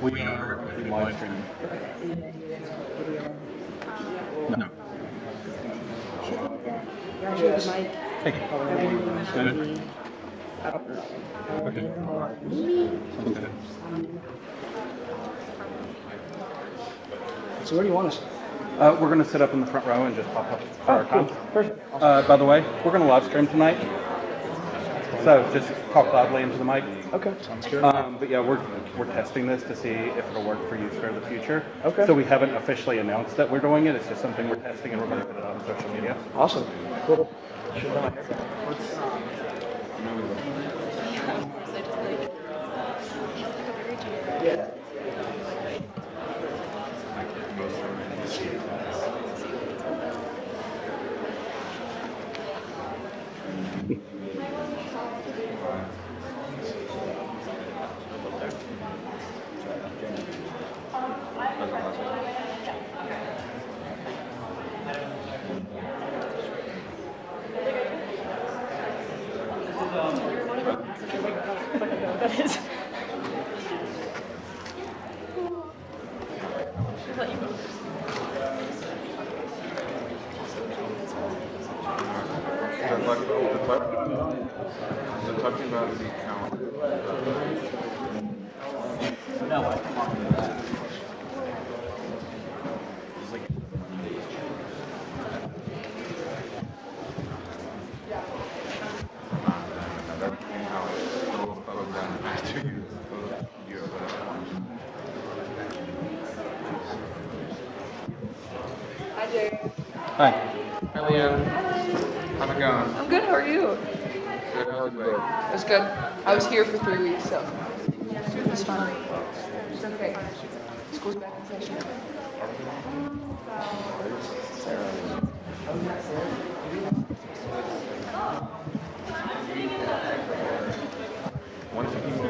We are live streaming. No. Take it. Good. Okay. Sounds good. So where do you want us? We're going to sit up in the front row and just pop up for our Cool. time. Perfect. Awesome. By the way, we're going to live stream tonight. So just talk loudly into the mic. Okay. Sounds good. But yeah, we're testing this to see if it'll work for use for the future. Okay. So we haven't officially announced that we're doing it. It's just something we're testing, and we're going to put it on social media. Awesome. Cool. Should Yeah. That is. They're talking about the account. Hi, Jay. Hi. Hi, Leanne. How's it going? I'm good. How are you? Good. How's it going? It's good. I was here for 3 weeks, so it's fun. It's okay. School's back in session. Once people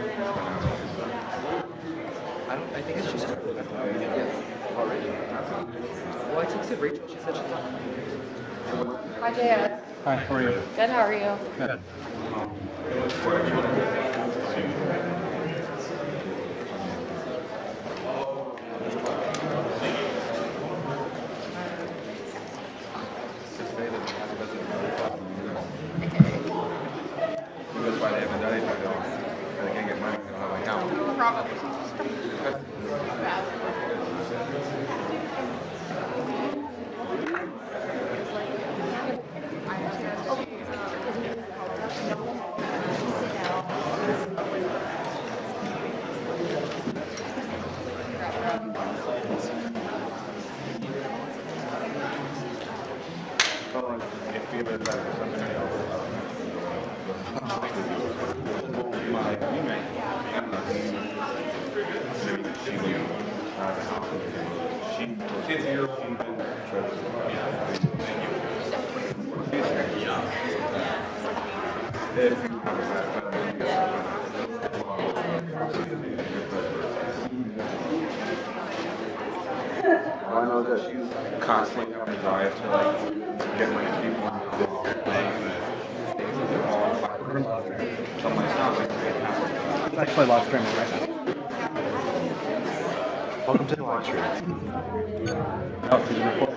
I think it's just her. Already. Well, I texted Rachel. She said she's not. Hi, Jay. Hi, how are you? Good. How are you? Good. That's why they haven't done anything. They can't get money. They don't have an account. If you have something else. My roommate, she knew the house. She's here. I know that she's constantly having to drive to like get my people. So my son's like, It's actually live streaming right now. Welcome to the live stream. Oh, she's recording.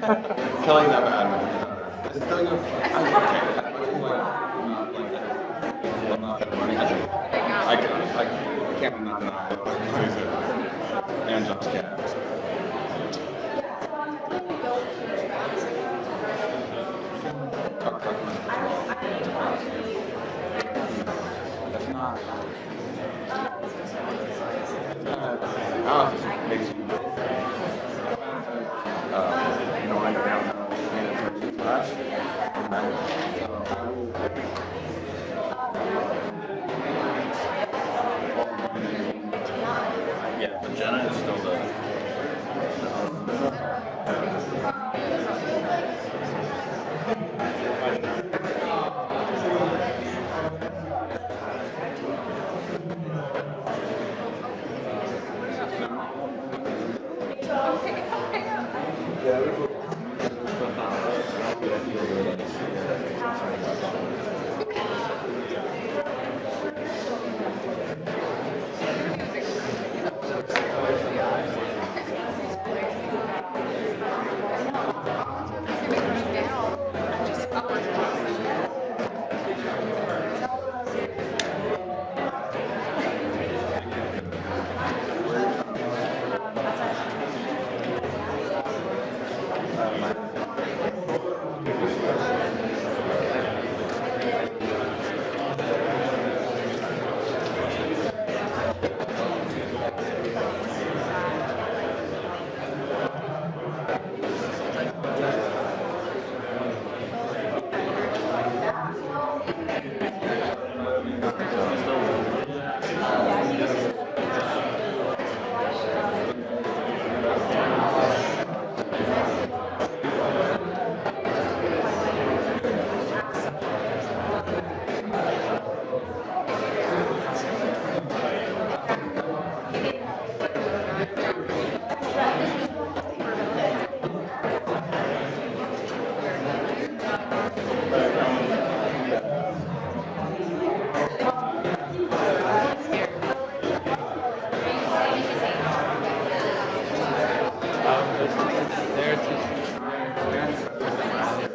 Telling them I'm telling them I'm not that money. I can't not deny. And Josh Gad. That's not. Analysis makes you. I go down and class. Yeah, but Jenna is still the.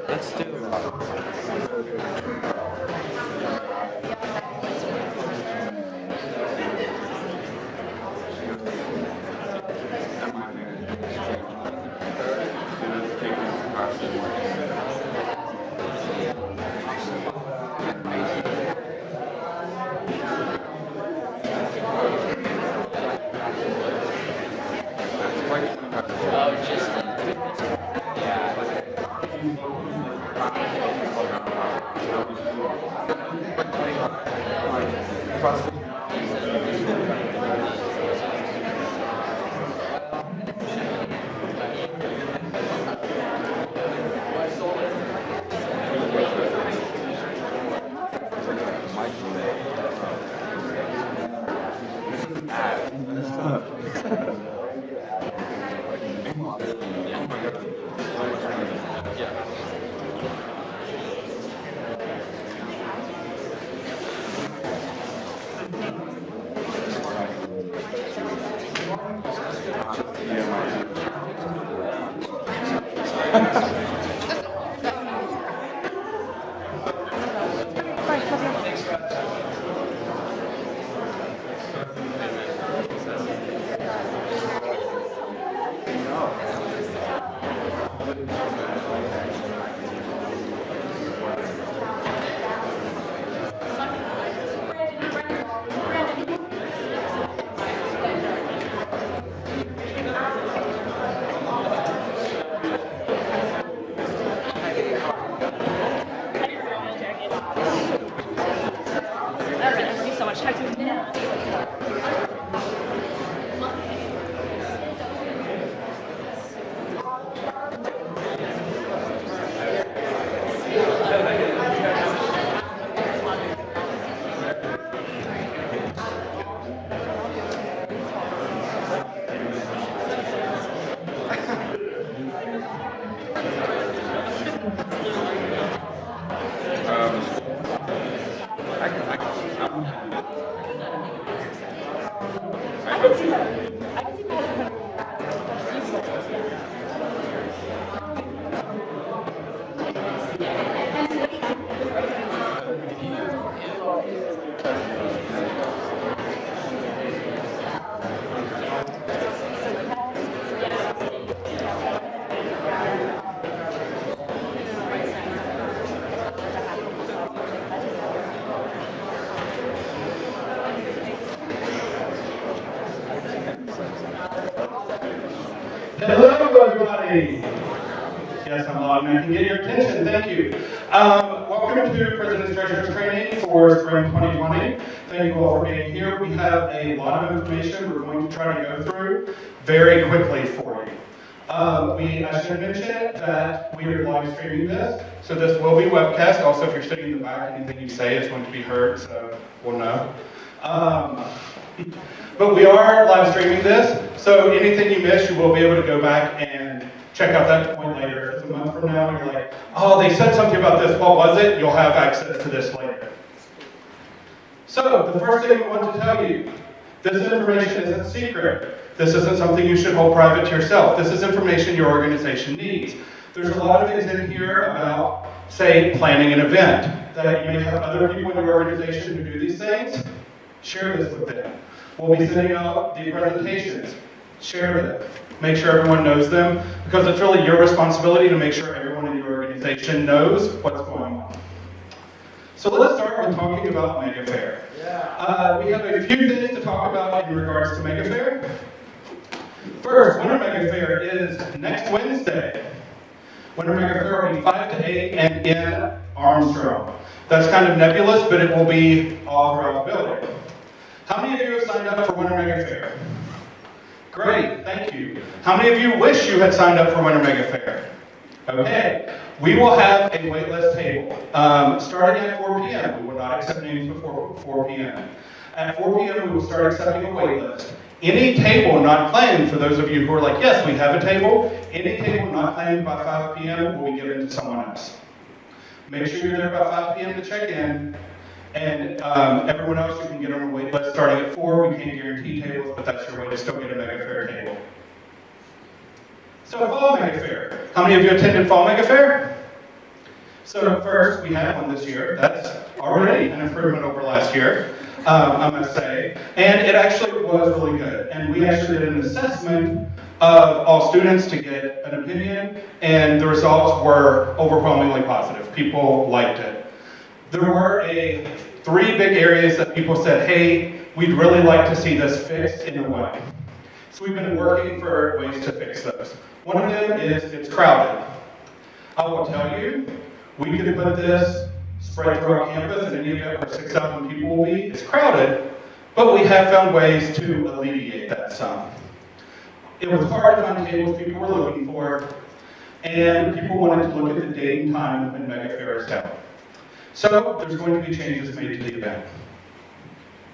Let's do. Hi. Yes, I'm loud and I can get your attention. Thank you. Welcome to President's Treasurer's Training for Spring 2020. Thank you all for being here. We have a lot of information we're going to try to go through very quickly for you. I should mention that we are live streaming this, so this will be webcast. Also, if you're sitting in the back, anything you say is going to be heard, so we'll know. But we are live streaming this, so anything you miss, you will be able to go back and check out that point later. If it's a month from now, and you're like, oh, they said something about this, what was it? You'll have access to this later. So, the first thing we want to tell you, this information isn't secret. This isn't something you should hold private to yourself. This is information your organization needs. There's a lot of things in here about, say, planning an event, that you may have other people in your organization who do these things. Share this with them. We'll be sending out the presentations. Share them. Make sure everyone knows them, because it's really your responsibility to make sure everyone in your organization knows what's going on. So let's start with talking about Mega Fair. We have a few things to talk about in regards to Mega Fair. First, Winter Mega Fair is next Wednesday. Winter Mega Fair will be 5 to 8 and in Armstrong. That's kind of nebulous, but it will be all throughout the building. How many of you have signed up for Winter Mega Fair? Great, thank you. How many of you wish you had signed up for Winter Mega Fair? Okay, we will have a waitlist table starting at 4 p.m. We will not accept names before 4 p.m. At 4 p.m. we will start accepting a waitlist. Any table not claimed, for those of you who are like, yes, we have a table, any table not claimed by 5 p.m. will be given to someone else. Make sure you're there by 5 p.m. to check in. And everyone else, you can get on a wait list starting at 4. We can't guarantee tables, but that's your way to still get a Mega Fair table. So Fall Mega Fair. How many of you attended Fall Mega Fair? So first, we had one this year. That's already an improvement over last year, I must say. And it actually was really good. And we actually did an assessment of all students to get an opinion, and the results were overwhelmingly positive. People liked it. There were 3 big areas that people said, hey, we'd really like to see this fixed in a way. So we've been working for ways to fix those. One of them is it's crowded. I will tell you, we could put this spread throughout campus in any event where 6,000 people will be. It's crowded, but we have found ways to alleviate that some. It was hard to find tables people were looking for, and people wanted to look at the date and time when Mega Fair is held. So there's going to be changes made to the event.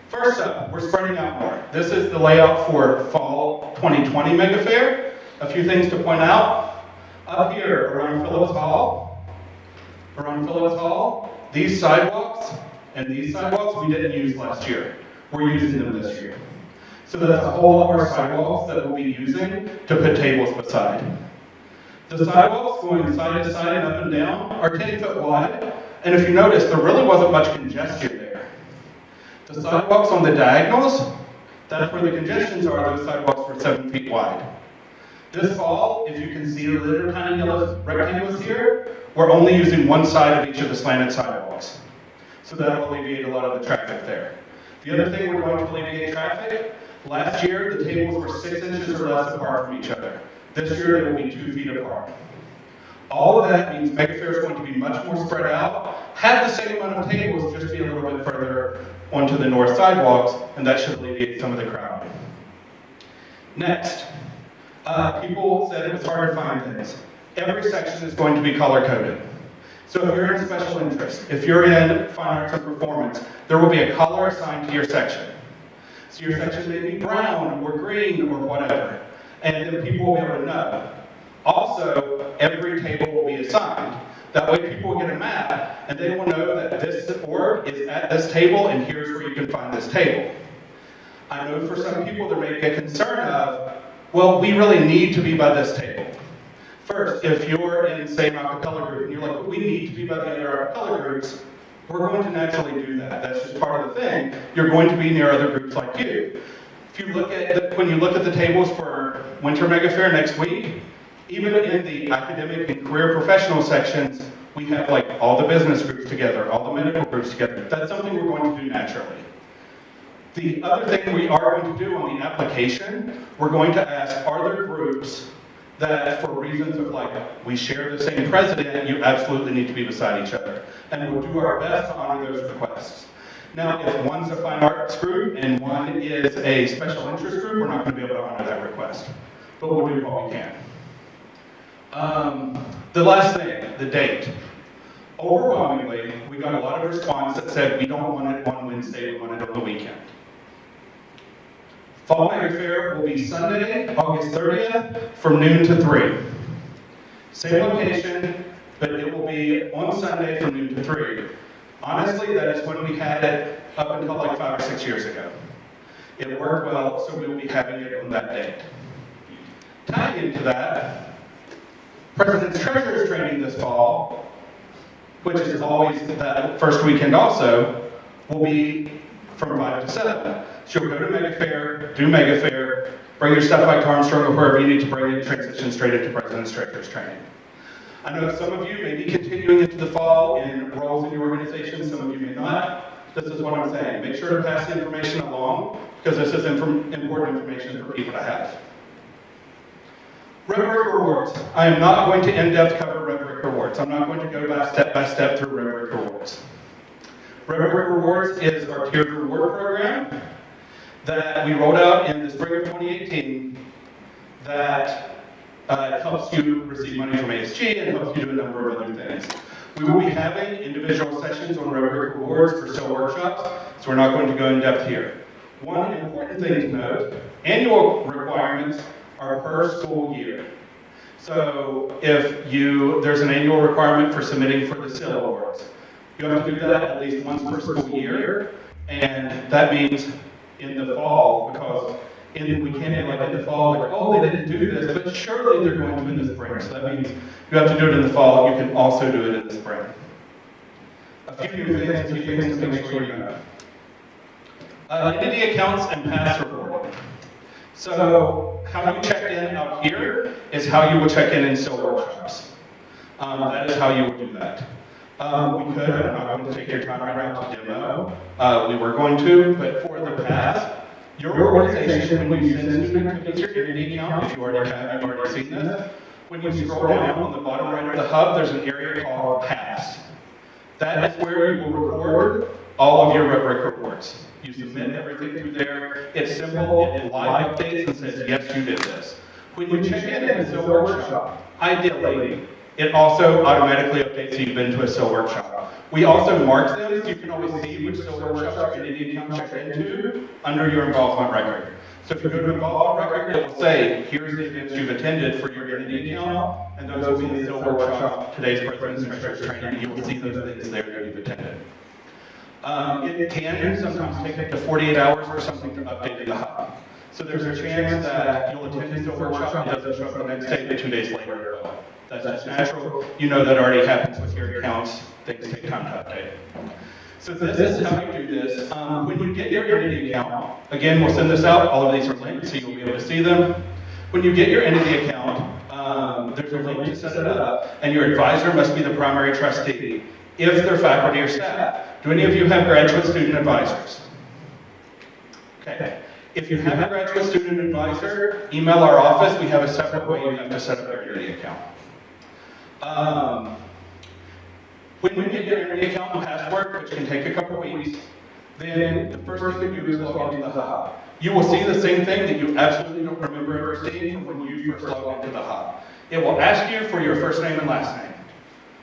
First up, we're spreading out more. This is the layout for Fall 2020 Mega Fair. A few things to point out. Up here around Phillips Hall, these sidewalks and these sidewalks we didn't use last year. We're using them this year. So that's a whole lot more sidewalks that we'll be using to put tables beside. The sidewalks going side to side and up and down are 10 foot wide. And if you notice, there really wasn't much congestion there. The sidewalks on the diagonals, that's where the congestions are, those sidewalks were 7 feet wide. This fall, if you can see the little tiny yellow rectangles here, we're only using one side of each of the slanted sidewalks. So that'll alleviate a lot of the traffic there. The other thing we're going to alleviate traffic, last year the tables were 6 inches or less apart from each other. This year they will be 2 feet apart. All of that means Mega Fair is going to be much more spread out, have the same amount of tables, just be a little bit further onto the north sidewalks, and that should alleviate some of the crowd. Next, people said it was hard to find things. Every section is going to be color-coded. So if you're in special interest, if you're in fine arts and performance, there will be a color assigned to your section. So your section may be brown or green or whatever, and then people will be able to know. Also, every table will be assigned. That way people will get a map, and they will know that this org is at this table, and here's where you can find this table. I know for some people there may be a concern of, well, we really need to be by this table. First, if you're in, say, an acapella group, and you're like, we need to be by the other acapella groups, we're going to naturally do that. That's just part of the thing. You're going to be near other groups like you. If you look at when you look at the tables for Winter Mega Fair next week, even in the academic and career professional sections, we have like all the business groups together, all the medical groups together. That's something we're going to do naturally. The other thing we are going to do on the application, we're going to ask, are there groups that for reasons of like, we share the same president, you absolutely need to be beside each other. And we'll do our best to honor those requests. Now, if one's a fine arts group and one is a special interest group, we're not going to be able to honor that request. But we'll do what we can. The last thing, the date. Overwhelmingly, we got a lot of response that said we don't want it on Wednesday, we want it on the weekend. Fall Mega Fair will be Sunday, August 30th, from noon to 3. Same location, but it will be on Sunday from noon to 3. Honestly, that is when we had it up until like 5 or 6 years ago. It worked well, so we will be having it on that date. Tying into that, President's Treasurer's Training this fall, which is always that first weekend also, will be from 5 to 7. So you'll go to Mega Fair, do Mega Fair, bring your stuff back to Armstrong or wherever you need to bring it, transition straight into President's Treasurer's Training. I know some of you may be continuing into the fall in roles in your organization, some of you may not. This is what I'm saying. Make sure to pass the information along, because this is important information for people to have. Rubric rewards. I am not going to in-depth cover rubric rewards. I'm not going to go by step through rubric rewards. Rubric rewards is our tiered reward program that we rolled out in the spring of 2018 that helps you receive money from ASG and helps you do a number of other things. We will be having individual sessions on rubric rewards for SIL workshops, so we're not going to go in depth here. One important thing to note, annual requirements are per school year. So if there's an annual requirement for submitting for the SIL awards, you have to do that at least once per school year, and that means in the fall, because we can't be like in the fall, like, oh, they didn't do this, but surely they're going to in the spring. So that means you have to do it in the fall. You can also do it in the spring. A few new things to make sure you know. Entity accounts and pass reporting. So how you check in out here is how you will check in SIL workshops. That is how you will do that. We could, I'm not going to take your time right now to demo. We were going to, but for the pass, your organization, when you send student cookies to your entity account, if you already have, you've already seen this, when you scroll down on the bottom right of the hub, there's an area called Pass. That is where you will record all of your rubric reports. You submit everything through there. It's simple. It live updates and says, yes, you did this. When you check in a SIL workshop, ideally, it also automatically updates that you've been to a SIL workshop. We also mark them so you can always see which SIL workshops your entity account checked into under your involvement record. So if you go to involvement record, it will say, here's the events you've attended for your entity account, and those will be the SIL workshop, today's President's Treasurer's Training. You will see those things there that you've attended. It can sometimes take up to 48 hours for something to update in the hub. So there's a chance that you'll attend a SIL workshop and it doesn't show up the next day, but 2 days later. That's just natural. You know that already happens with your accounts. Things take time to update. So this is how you do this. When you get your entity account, again, we'll send this out. All of these are linked, so you'll be able to see them. When you get your entity account, there's a link to set it up, and your advisor must be the primary trustee, if they're faculty or staff. Do any of you have graduate student advisors? Okay. If you have a graduate student advisor, email our office. We have a separate way you have to set up your entity account. When you get your entity account and password, which can take a couple weeks, then the first thing you do is log into the hub. You will see the same thing that you absolutely don't remember ever seeing from when you first logged into the hub. It will ask you for your first name and last name.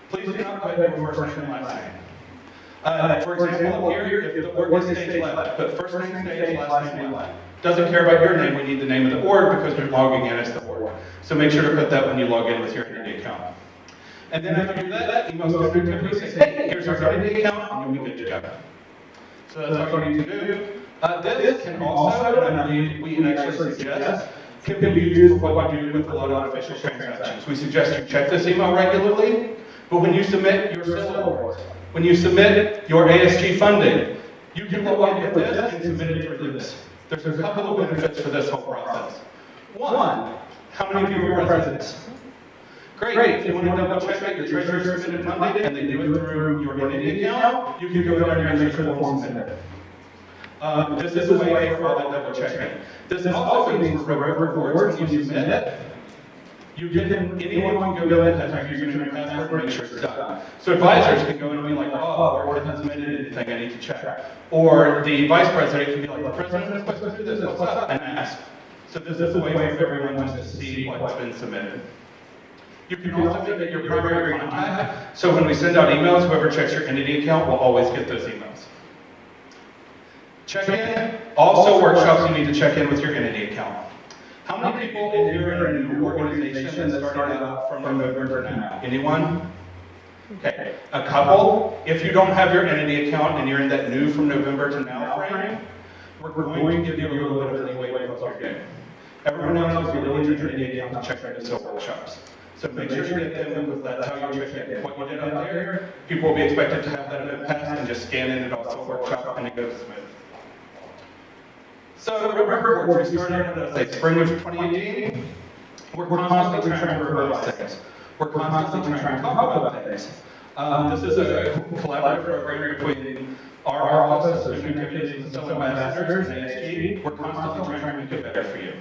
Please do not put your first name and last name. For example, up here, if the org is stage left, put first name stage, last name left. Doesn't care about your name, we need the name of the org because you're logging in as the org. So make sure to put that when you log in with your entity account. And then after you do that, email student activity, say, hey, here's our entity account, and you'll be good to go. So that's all you need to do. This can also, and I believe we can actually suggest, can be used for what we do with a lot of official transactions. We suggest you check this email regularly, but when you submit your SIL awards, when you submit your ASG funding, you can log in with this and submit it through this. There's a couple of benefits for this whole process. One, how many of you are presidents? Great, if you want to double check that your treasurer submitted funding and they do it through your entity account, you can go there and make sure the form submitted. This is a way for all that double checking. This also means for rubric rewards when you submit, Anyone can go in, has their username and password, and make sure it's done. So advisors can go in and be like, oh, board hasn't submitted anything, I need to check. Or the vice president can be like, the president is supposed to do this, what's up? And ask. So this is a way for everyone just to see what's been submitted. You can also make it your primary contact. So when we send out emails, whoever checks your entity account will always get those emails. Check-in. Also workshops, you need to check in with your entity account. How many people in here are in a new organization that started out from November to now? Anyone? Okay, a couple. If you don't have your entity account and you're in that new from November to now frame, we're going to give you a little bit of leeway because you're new. Everyone else is really need your entity account to check into workshops. So make sure you get them because that's how you check in. What you did out there, people will be expected to have that event pass and just scan in at also workshop and it goes smooth. So remember, we started in spring of 2018. We're constantly trying to revise things. We're constantly trying to talk about things. This is a collaborative program between our office, Student Activities and Still Ambassadors, and ASG. We're constantly trying to make it better for you.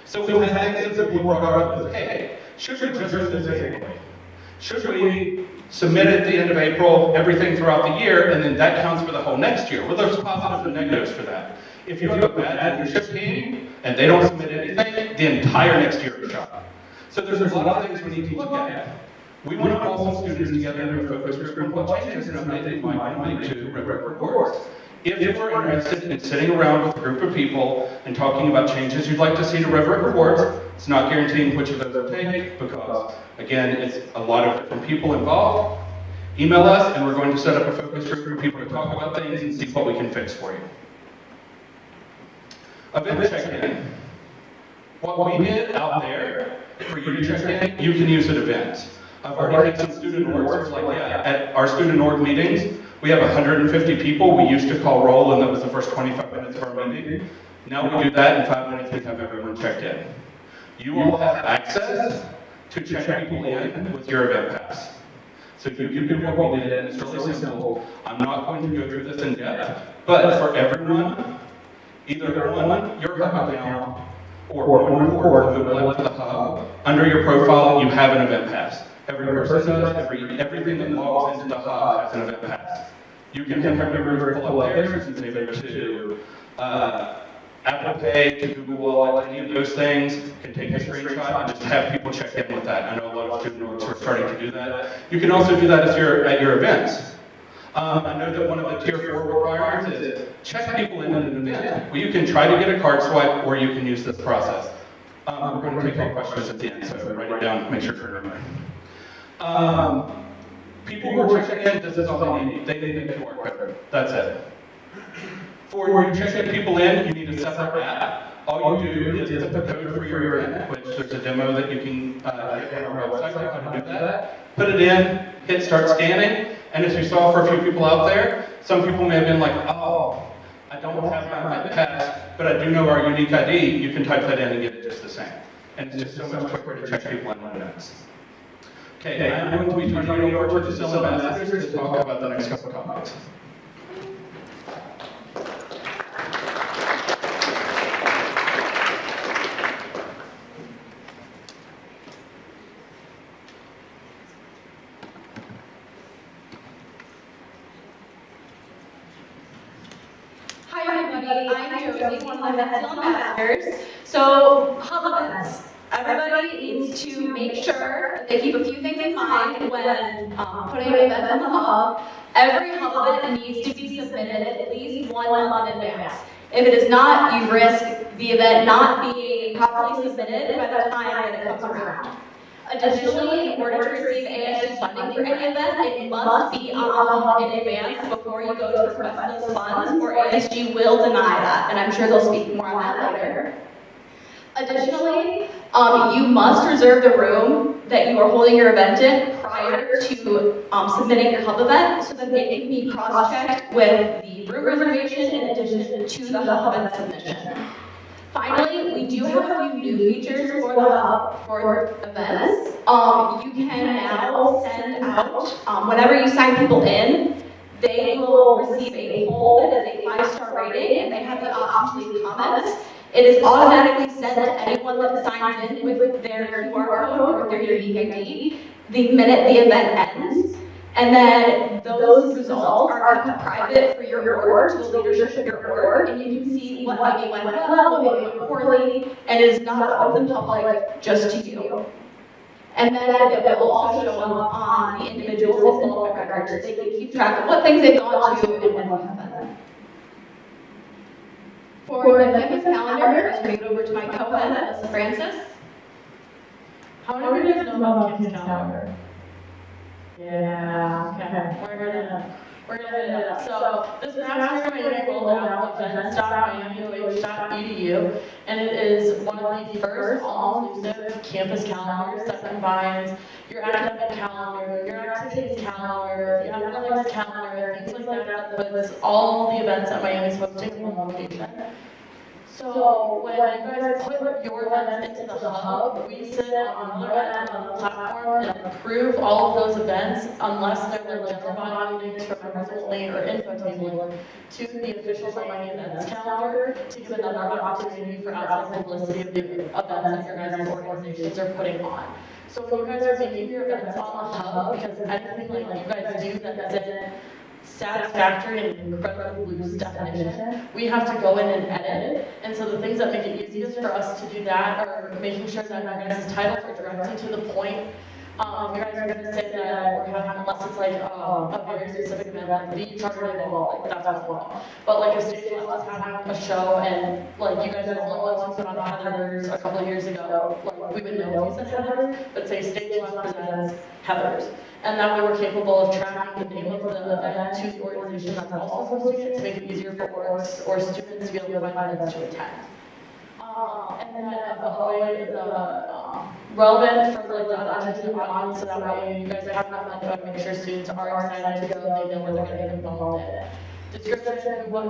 So we've had things that people brought up as, hey, should we just do this anyway? Should we submit at the end of April, everything throughout the year, and then that counts for the whole next year? Well, there's positives and negatives for that. If you have a bad leadership team and they don't submit anything, the entire next year is shot. So there's a lot of things we need to look at. We want to pull some students together into a focus group on what changes and updates they might want to make to Red reports. If you are interested in sitting around with a group of people and talking about changes you'd like to see to Red reports, it's not guaranteeing which of those will take because, again, it's a lot of different people involved. Email us and we're going to set up a focus group for people to talk about things and see what we can fix for you. Event check-in. What we did out there for you to check in, you can use at events. I've already had some student orgs like, yeah, at our student org meetings, we have 150 people. We used to call roll, and that was the first 25 minutes of our meeting. Now we do that in 5 minutes. We have everyone checked in. You all have access to check people in with your event pass. So you can do what we did, and it's really simple. I'm not going to go through this in depth, but for everyone, either one, your hub account, or one report equivalent to the hub, under your profile, you have an event pass. Every person does, everything that logs into the hub has an event pass. You can have members pull up theirs and save it to Apple Pay, to Google Wallet, any of those things, can take a screenshot and just have people check in with that. I know a lot of student orgs are starting to do that. You can also do that at your events. I know that one of the Tier 4 requirements is check people in at an event. Well, you can try to get a card swipe, or you can use this process. We're going to take your questions at the end, so write it down, make sure to remember. People who are checking in, this is all they need. They need a QR code. That's it. For you checking people in, you need a separate app. All you do is put the code for your event, which there's a demo that you can get on our website on how to do that. Put it in, hit start scanning, and as you saw for a few people out there, some people may have been like, oh, I don't have my pass, but I do know our unique ID. You can type that in and get it just the same. And it's just so much quicker to check people in minutes. Okay, I'm going to be turning it over to the Still Ambassadors to talk about the next couple of topics. Hi everybody, I'm Josie, one of the Still Ambassadors. So, hub events. Everybody needs to make sure that they keep a few things in mind when putting events on the hub. Every hub event needs to be submitted at least 1 month in advance. If it is not, you risk the event not being properly submitted by the time that it comes around. Additionally, in order to receive ASG funding for any event, it must be on the hub in advance before you go to request those funds, or ASG will deny that, and I'm sure they'll speak more on that later. Additionally, you must reserve the room that you are holding your event in prior to submitting your hub event so that it can be cross-checked with the room reservation in addition to the hub event submission. Finally, we do have a few new features for the hub for events. You can now send out, whenever you sign people in, they will receive a poll that is a 5-star rating, and they have the option to leave comments. It is automatically sent to anyone that signs in with their QR code or their unique ID the minute the event ends. And then those results are kept private for your org, to the leadership of your org, and you can see what maybe went well, what maybe went poorly, and it is not open to the public, just to you. And then it will also show up on the individual's enrollment records. They can keep track of what things they've gone to and what happened. For the campus calendar, I turn it over to my co-head, Melissa Francis. How many of you guys know about campus calendar? Yeah, okay. We're gonna hit it up. So this past year, I rolled out events.miamih.edu, and it is one of the first all-inclusive campus calendars that combines your academic calendar, your activities calendar, your athletics calendar, things like that, that puts all the events that Miami's hosting in one location. So when you guys put your events into the hub, we sit on another end of the platform and approve all of those events unless they're like general body links from members only or info table to the official Miami events calendar to give another opportunity for outside publicity of the events that your guys' organizations are putting on. So when you guys are making your events on the hub, because anything like you guys do that isn't satisfactory and incredibly loose definition, we have to go in and edit it. And so the things that make it easiest for us to do that are making sure that our guys' titles are directly to the point. You guys are going to say that we're having, unless it's like a very specific event, like the charter ball, like that's what we want. But like a stage left is having a show, and like you guys are the only ones who put on Heathers a couple of years ago. Like we would know if you said Heathers, but say stage left presents Heathers. And that way we're capable of tracking the name of the event to the organization that's also hosting it to make it easier for orgs or students to be able to find events to attend. And then the relevant for like the attention audience, so that way you guys have enough info to make sure students are excited to go and they know what they're going to get involved in. Description, what,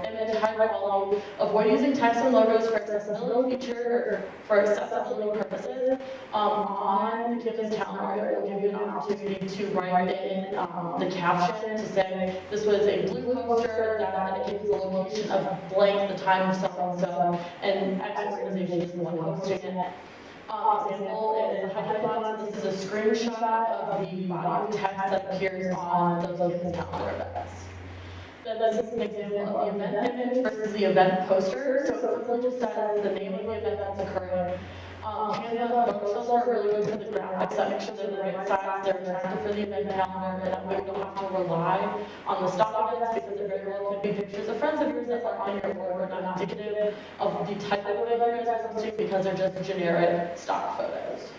image, high quality, avoid using text and logos for accessibility feature, for accessibility purposes. On the campus calendar, it will give you an opportunity to write in the caption to say, this was a blue poster that indicates the location of blank, the time of so-and-so, and X organization is the one hosting it. Example is Hyperbots. This is a screenshot of the body of text that appears on those campus calendar events. Then this is an example of the event image versus the event poster. So it simply just says the name of the event that's occurring. Canva photos are really good for the graphics that make sure they're the right size, they're attractive for the event calendar, and that way we don't have to rely on the stock events because there very well could be pictures of friends of yours that aren't on your board or not indicative of the type of event you guys are hosting because they're just generic stock photos.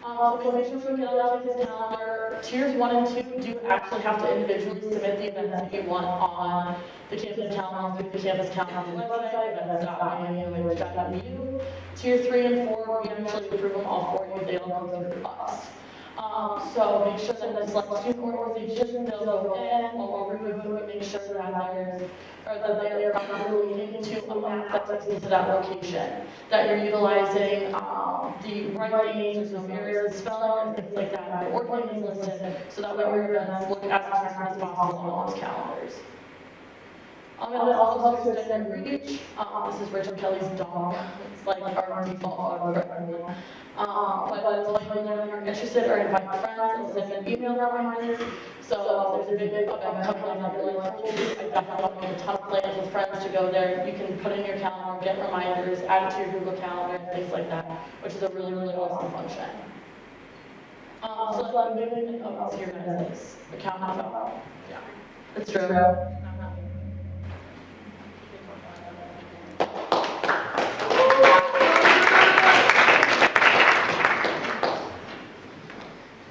So make sure we get on the calendar. Tiers 1 and 2 do actually have to individually submit the events that you want on the campus calendar through the campus calendar website, events.miamih.edu. Tier 3 and 4, we actually approve them all for you. They all go through us. So make sure that the select student organizations, they'll go in, we'll review it, make sure that they are properly linked to a map that takes them to that location, that you're utilizing the right names, there's no errors in spelling and things like that, the org name is listed, so that way your events look as attractive as possible on those calendars. I'm going to also extend reach. This is Rachel Kelly's dog. It's like our default dog for everyone. But it's like when you're interested or invite friends, it'll send an email reminders. So if there's a big event coming up that really told you, I definitely want to make a ton of plans with friends to go there. You can put in your calendar, get reminders, add it to your Google Calendar, and things like that, which is a really, really awesome function. So I'm moving over to your guys' account info. Yeah, it's true.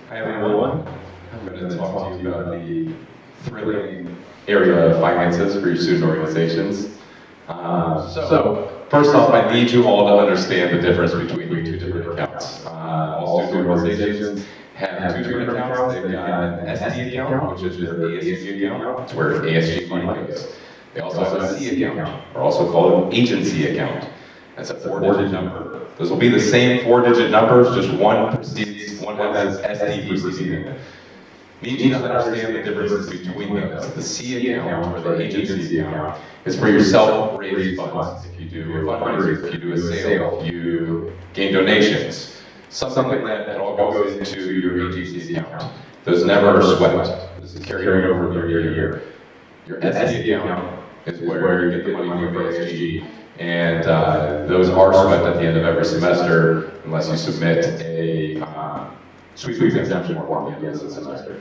Hi everyone, I'm going to talk to you about the thrilling area of finances for your student organizations. So first off, I need you all to understand the difference between your two different accounts. All student organizations have two different accounts. They've got an SD account, which is their ASG account. It's where ASG money goes. They also have a C account, or also called an agency account. That's a 4-digit number. Those will be the same 4-digit numbers, just one has SD preceding it. need you to understand the differences between those. The C account, or the agency account, is for your self-raised funds. If you do a fundraiser, if you do a sale, if you gain donations, something like that, that all goes into your agency account. Those never are swept. This is carried over from year to year. Your SC account is where you get the money from ASG, and those are swept at the end of every semester unless you submit a sweep exemption form at the end of the semester.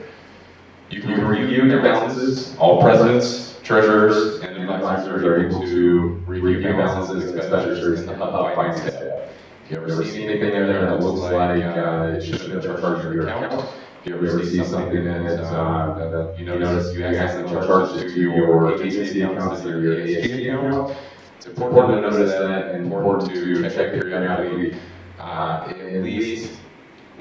You can review your balances. All presidents, treasurers, and advisors are able to review balances and expenditures in the Hub Finance tab. If you ever see anything in there that looks like it should have been charged to your account, if you ever see something that you notice you accidentally charged to your agency account instead of your ASG account, it's important to notice that and important to check periodically, at least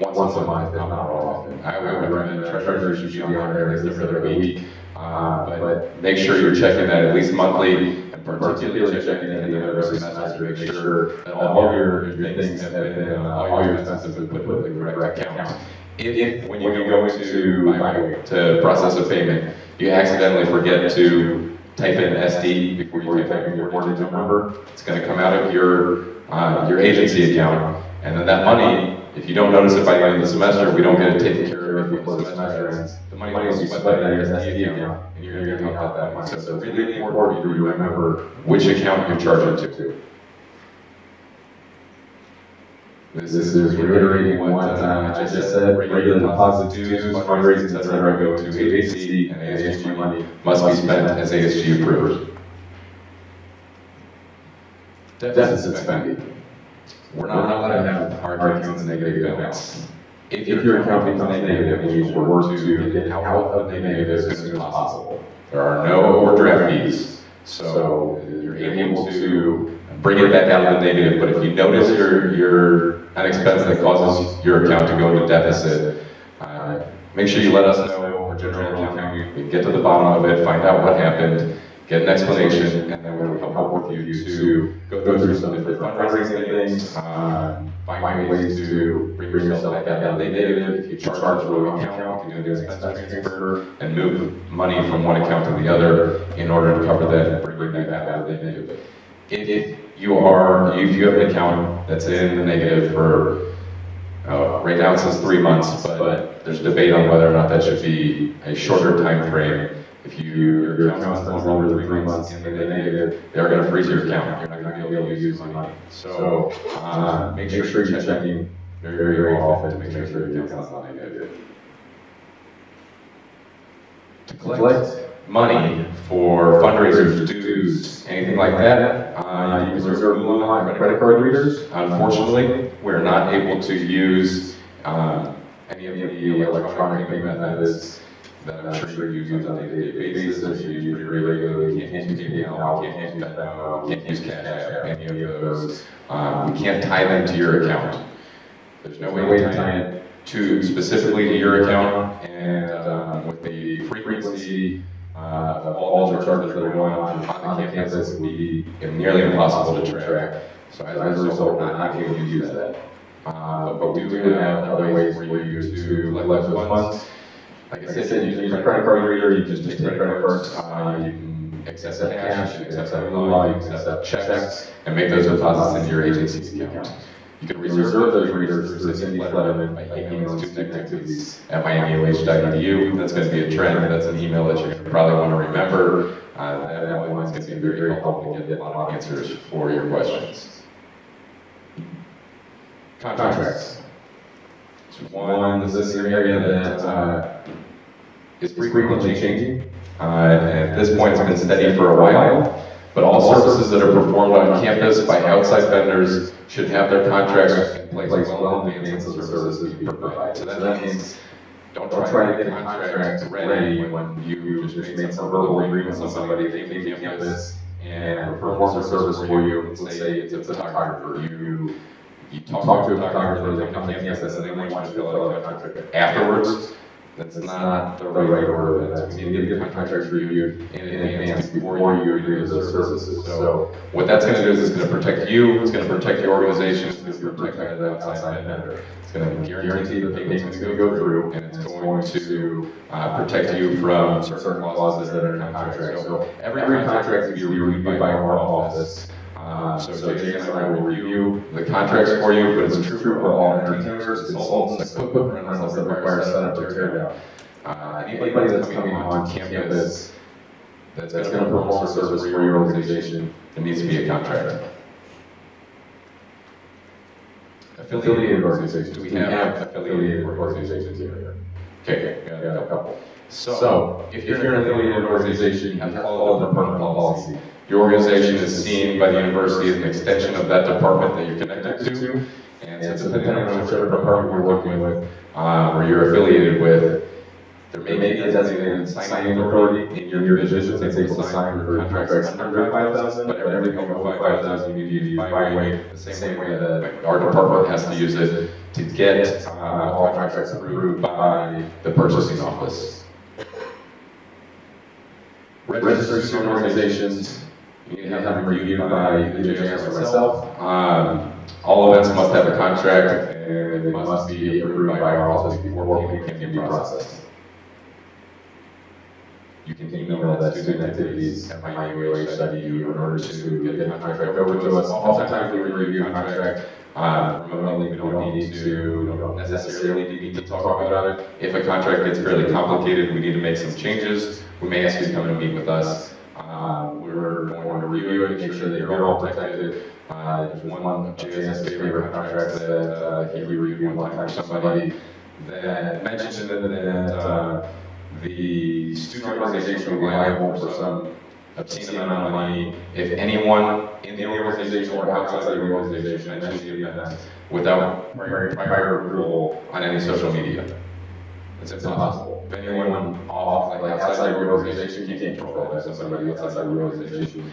once a month, if not more often. I would recommend treasurers should be on there at least every other week, but make sure you're checking that at least monthly, and particularly checking at the end of every semester to make sure that all of your things have been, all your expenses have been put in the correct account. If when you go to process a payment, you accidentally forget to type in SD before you type in your mortgage number, it's going to come out of your agency account, and then that money, if you don't notice it by the end of the semester, we don't get it taken care of before the semester ends. The money goes swept by your SD account, and you're going to get out that money. So it's really important for you to remember which account you're charging to. This is reiterating what I just said. Regular deposits, dues, fundraising, etc. go to agency, and ASG money must be spent as ASG approved. Deficit spending. We're not allowed to have our accounts in negative balance. If your account becomes negative, it means we're working to get out of the negative as soon as possible. There are no overdraft fees, so you're able to bring it back out of the negative. But if you notice you're an expense that causes your account to go into deficit, make sure you let us know, our general accountant. We can get to the bottom of it, find out what happened, get an explanation, and then we'll come up with you to go through some different fundraising things, find ways to bring yourself back out of the negative. If you charge the wrong account, you can do an expense transfer and move money from one account to the other in order to cover that and bring it back out of the negative. If you have an account that's in the negative for, right now it says 3 months, but there's debate on whether or not that should be a shorter time frame. If your account is longer than 3 months in the negative, they're going to freeze your account. You're not going to be able to use money. So make sure you're checking very often to make sure your account's not negative. To collect money for fundraisers, dues, anything like that, you can reserve Mulan credit card readers. Unfortunately, we're not able to use any of the electronic payment methods that I'm sure you use on a day-to-day basis, you use pretty regularly. We can't use PayPal, we can't use Venmo, we can't use Cash App, any of those. We can't tie them to your account. There's no way to tie it specifically to your account, and with the frequency of all the charges that are going on the campus, it would be nearly impossible to track. So as a result, we're not able to use that. But we do have other ways for you to collect those funds. Like I said, you use a credit card reader, you just take credit cards, you can accept cash, you can accept Mulan, you can accept checks, and make those deposits into your agency's account. You can reserve those readers through Cindy Fletterman by emailing studentactivities@miamioh.edu. That's going to be a trend. That's an email that you're going to probably want to remember. That one is going to be very helpful to get a lot of answers for your questions. Contracts. One, this is an area that is frequently changing. At this point, it's been steady for a while, but all services that are performed on campus by outside vendors should have their contracts in place well in advance of the services you provide. So that means don't try to get a contract ready when you just made some verbal agreement with somebody, they came to campus and perform a service for you, and say it's a photographer. You talk to a photographer, they come to campus, and they want you to fill out a contract afterwards. That's not the right order of events. We need to get the contract reviewed in advance before you agree to those services. So what that's going to do is it's going to protect you, it's going to protect your organization, it's going to protect the outside vendor. It's going to guarantee the payment's going to go through, and it's going to protect you from certain clauses that are in the contract. So every contract is reviewed by our office. So Jason and I will review the contracts for you, but it's true for all entertainers, consultants, equipment rentals that require setup or tear down. Anybody that's coming on campus that's going to perform a service for your organization, there needs to be a contract. Affiliated organizations. Do we have affiliated organizations here? Okay, we got a couple. So, if you're an affiliated organization, you have to follow the department policy. Your organization is seen by the university as an extension of that department that you're connected to. And so depending on whichever department you're working with, or you're affiliated with, there may be a designated signing authority in your division that's able to sign for contracts under 5,000, but everything over 5,000 you need to use Byway, the same way that our department has to use it to get all contracts approved by the purchasing office. Registered student organizations, you need to have them reviewed by either JS or myself. All events must have a contract, and it must be approved by our office before payment can be processed. You can email that student activities at myUH.edu in order to get the contract over to us. Oftentimes we review a contract remotely. We don't necessarily need to talk about it. If a contract gets fairly complicated, we need to make some changes. We may ask you to come and meet with us. We're going to review it, make sure that you're all protected. There's one of JS's favorite contracts that he reviewed one time for somebody that mentioned that the student organization will be liable for some obscene amount of money if anyone in the organization or outside the organization mentions the event without prior approval on any social media. It's impossible. If anyone outside the organization can't control that, if somebody outside the organization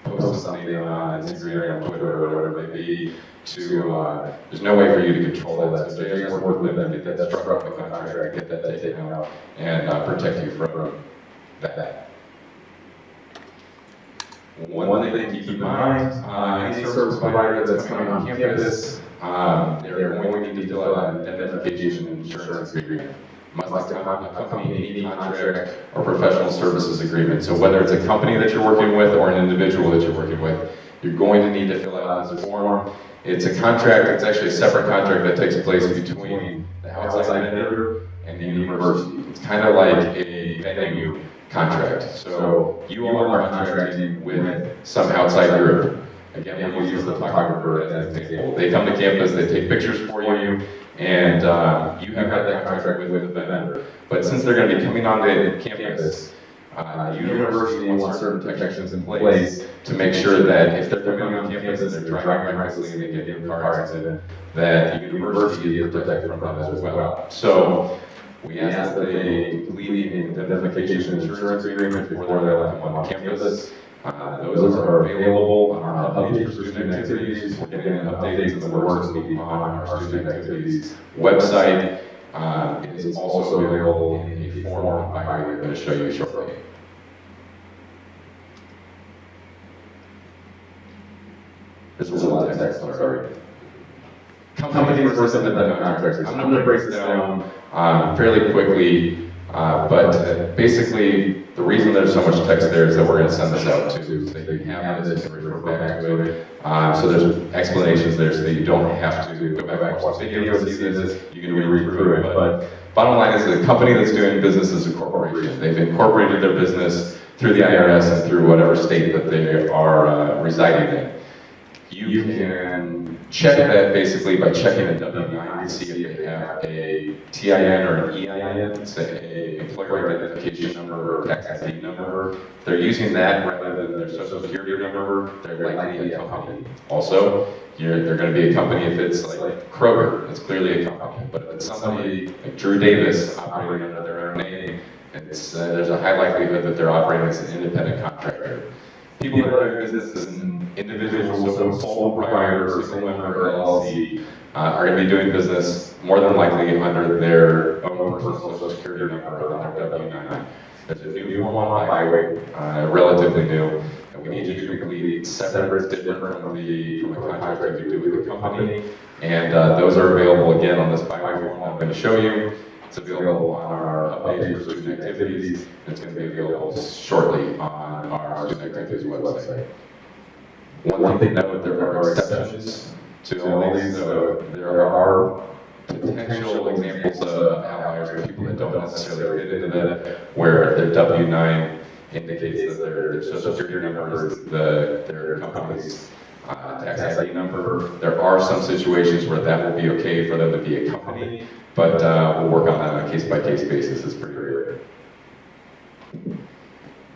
posts something on Instagram, Twitter, or whatever it may be, there's no way for you to control that. So JS work with them, get that struck up in the contract, get that taken out, and protect you from that. One thing to keep in mind, any service provider that's coming on campus, they're going to need to fill out an identification and insurance agreement. Must accompany any contract or professional services agreement. So whether it's a company that you're working with or an individual that you're working with, you're going to need to fill out this form. It's a contract, it's actually a separate contract that takes place between the outside vendor and the university. It's kind of like a venue contract. So you are contracting with some outside group. Again, we'll use the photographer as an example. They come to campus, they take pictures for you, and you have had that contract with the vendor. But since they're going to be coming onto campus, the university wants certain protections in place to make sure that if they're coming on campus and they're driving recklessly and they get in a car accident, that the university is protected from that as well. So we ask that they complete an identification insurance agreement before they let them on campus. Those are available on our hub page for student activities. We're getting updates in the works on our student activities website. It is also available in a form on Byway I'm going to show you shortly. This was a lot of text, sorry. Companies versus independent contractors. I'm going to break this down fairly quickly, but basically the reason there's so much text there is that we're going to send this out to, so that you have this and refer back to it. So there's explanations there so that you don't have to go back and watch the video to see this. You can read through it. But bottom line is the company that's doing business is a corporation. They've incorporated their business through the IRS and through whatever state that they are residing in. You can check that basically by checking a W-9 to see if they have a TIN or an EIN, it's an employer identification number or tax ID number. If they're using that rather than their social security number, they're likely a company. Also, they're going to be a company if it's like Kroger, it's clearly a company. But if it's somebody like Drew Davis operating under their own name, there's a high likelihood that they're operating as an independent contractor. People that are doing business as individuals, so sole proprietor or single member LLC, are going to be doing business more than likely under their own own personal social security number on their W-9. There's a new form on Highway, relatively new, and we need you to complete separate, different from the contract you do with the company. And those are available again on this Byway form I'm going to show you. It's available on our page for student activities, and it's going to be available shortly on our student activities website. One thing to note, there are exceptions to all these, so there are potential examples of outliers of people that don't necessarily fit into that, where their W-9 indicates that their social security number is their company's tax ID number. There are some situations where that will be okay for them to be a company, but we'll work on that on a case-by-case basis. It's pretty rare.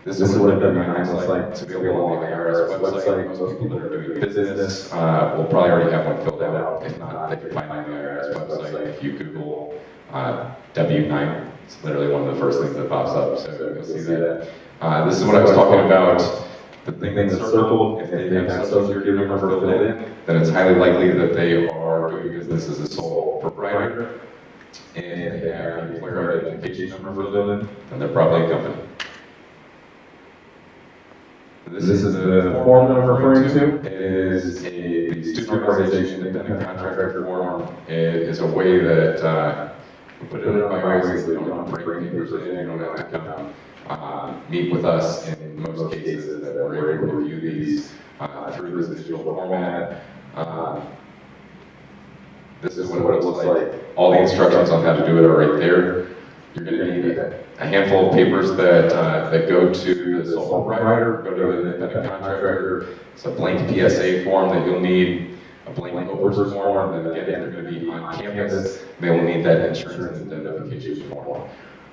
This is what a W-9 looks like. It's available on the IRS website. Most people that are doing business will probably already have one filled out. If not, they can find it on the IRS website. If you Google W-9, it's literally one of the first things that pops up. So you'll see that. This is what I was talking about. The thing that's circled, if they have social security number filled in, then it's highly likely that they are doing business as a sole proprietor. And if they have an employer identification number filled in, then they're probably a company. This is the form that I'm referring to. It is the student organization independent contractor form. It is a way that we put it in by ways that you don't have to bring papers in, you don't have to come meet with us in most cases, that we're able to review these through this digital format. This is what it looks like. All the instructions on how to do it are right there. You're going to need a handful of papers that go to the sole proprietor, go to the independent contractor. It's a blank PSA form that you'll need, a blank OPERS form, and then again, if they're going to be on campus, they will need that insurance and identification form.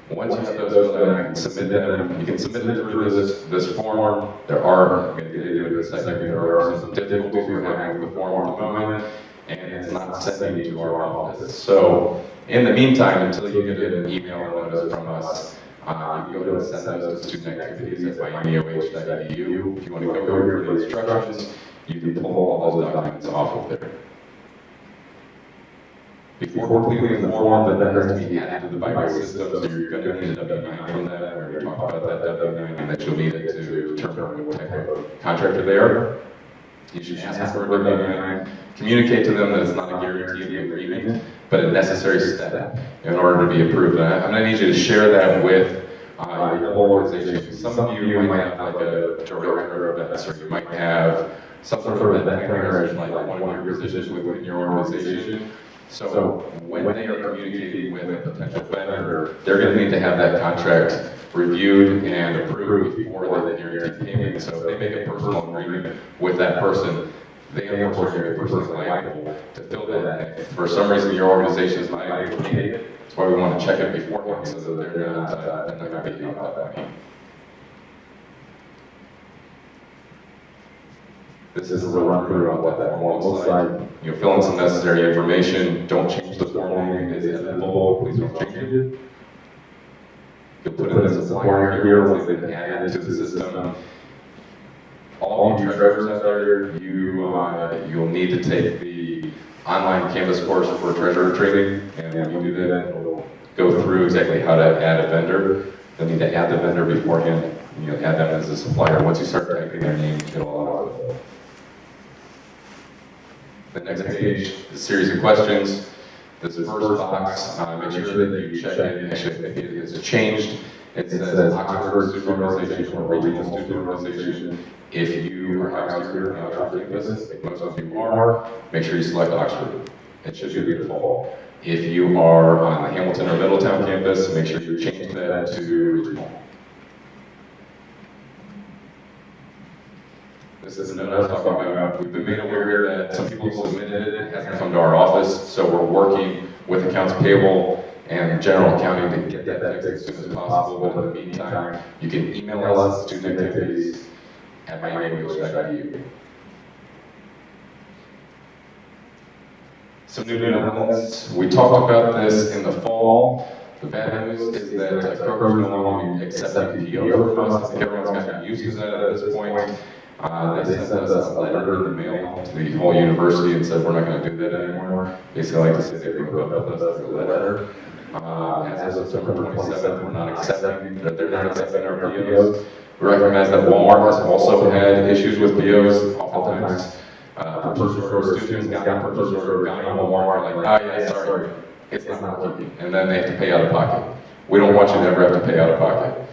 Once you have those filled out, you can submit them. You can submit them through this form. There are, I'm going to get into it in a second, there are some difficulties we're having with the form at the moment, and it's not sending to our office. So, in the meantime, until you get an email or notice from us, you can go ahead and send those to student activities at miamioh.edu. If you want to go over the instructions, you can pull all those documents off of there. Before completing the form, that has to be added to the Byway system, so you're going to need a W-9 from that. We're going to talk about that W-9 and that you'll need it to determine what type of contractor they are. You should ask for a W-9, communicate to them that it's not a guarantee of the agreement, but a necessary step in order to be approved. And I'm going to need you to share that with your whole organization. Some of you might have like a director of events, or you might have some sort of event planner as like one of your positions within your organization. So when they are communicating with a potential vendor, they're going to need to have that contract reviewed and approved before they guarantee payment. So if they make a personal agreement with that person, they unfortunately are personally liable to fill that. If for some reason your organization is not able to pay it, that's why we want to check it beforehand so that they're not going to be out that money. This is a run through of what that form looks like. You fill in some necessary information. Don't change the form name. It is editable. Please don't change it. You'll put in the supplier here once they've been added to the system. All you treasurers out there, you'll need to take the online Canvas course for treasurer training, and when you do that, it'll go through exactly how to add a vendor. You'll need to add the vendor beforehand, and you'll add them as a supplier. Once you start typing their name, it'll auto. The next page, the series of questions. This first box, make sure that you check in. Actually, it is changed. It says Oxford Student Organization or Regional Student Organization. If you are housed here on Oxford campus, like most of you are, make sure you select Oxford. It should be the default. If you are on the Hamilton or Middletown campus, make sure you change that to Regional. This is a note I was talking about. We've been made aware that some people submitted it, it hasn't come to our office, so we're working with accounts payable and general accounting to get that fixed as soon as possible. But in the meantime, you can email us student activities at miamioh.edu. Some new developments. We talked about this in the fall. The bad news is that Kroger's no longer accepting PO from us. I think everyone's gotten used to that at this point. They sent us a letter in the mail to the whole university and said we're not going to do that anymore. Basically, like to say they broke up with us through a letter. As of September 27th, we're not accepting, they're not accepting our POs. We recognize that Walmart has also had issues with POs. Oftentimes, purchase order students got a purchase order, got on Walmart, like, oh yeah, sorry, it's not working. And then they have to pay out of pocket. We don't want you to ever have to pay out of pocket.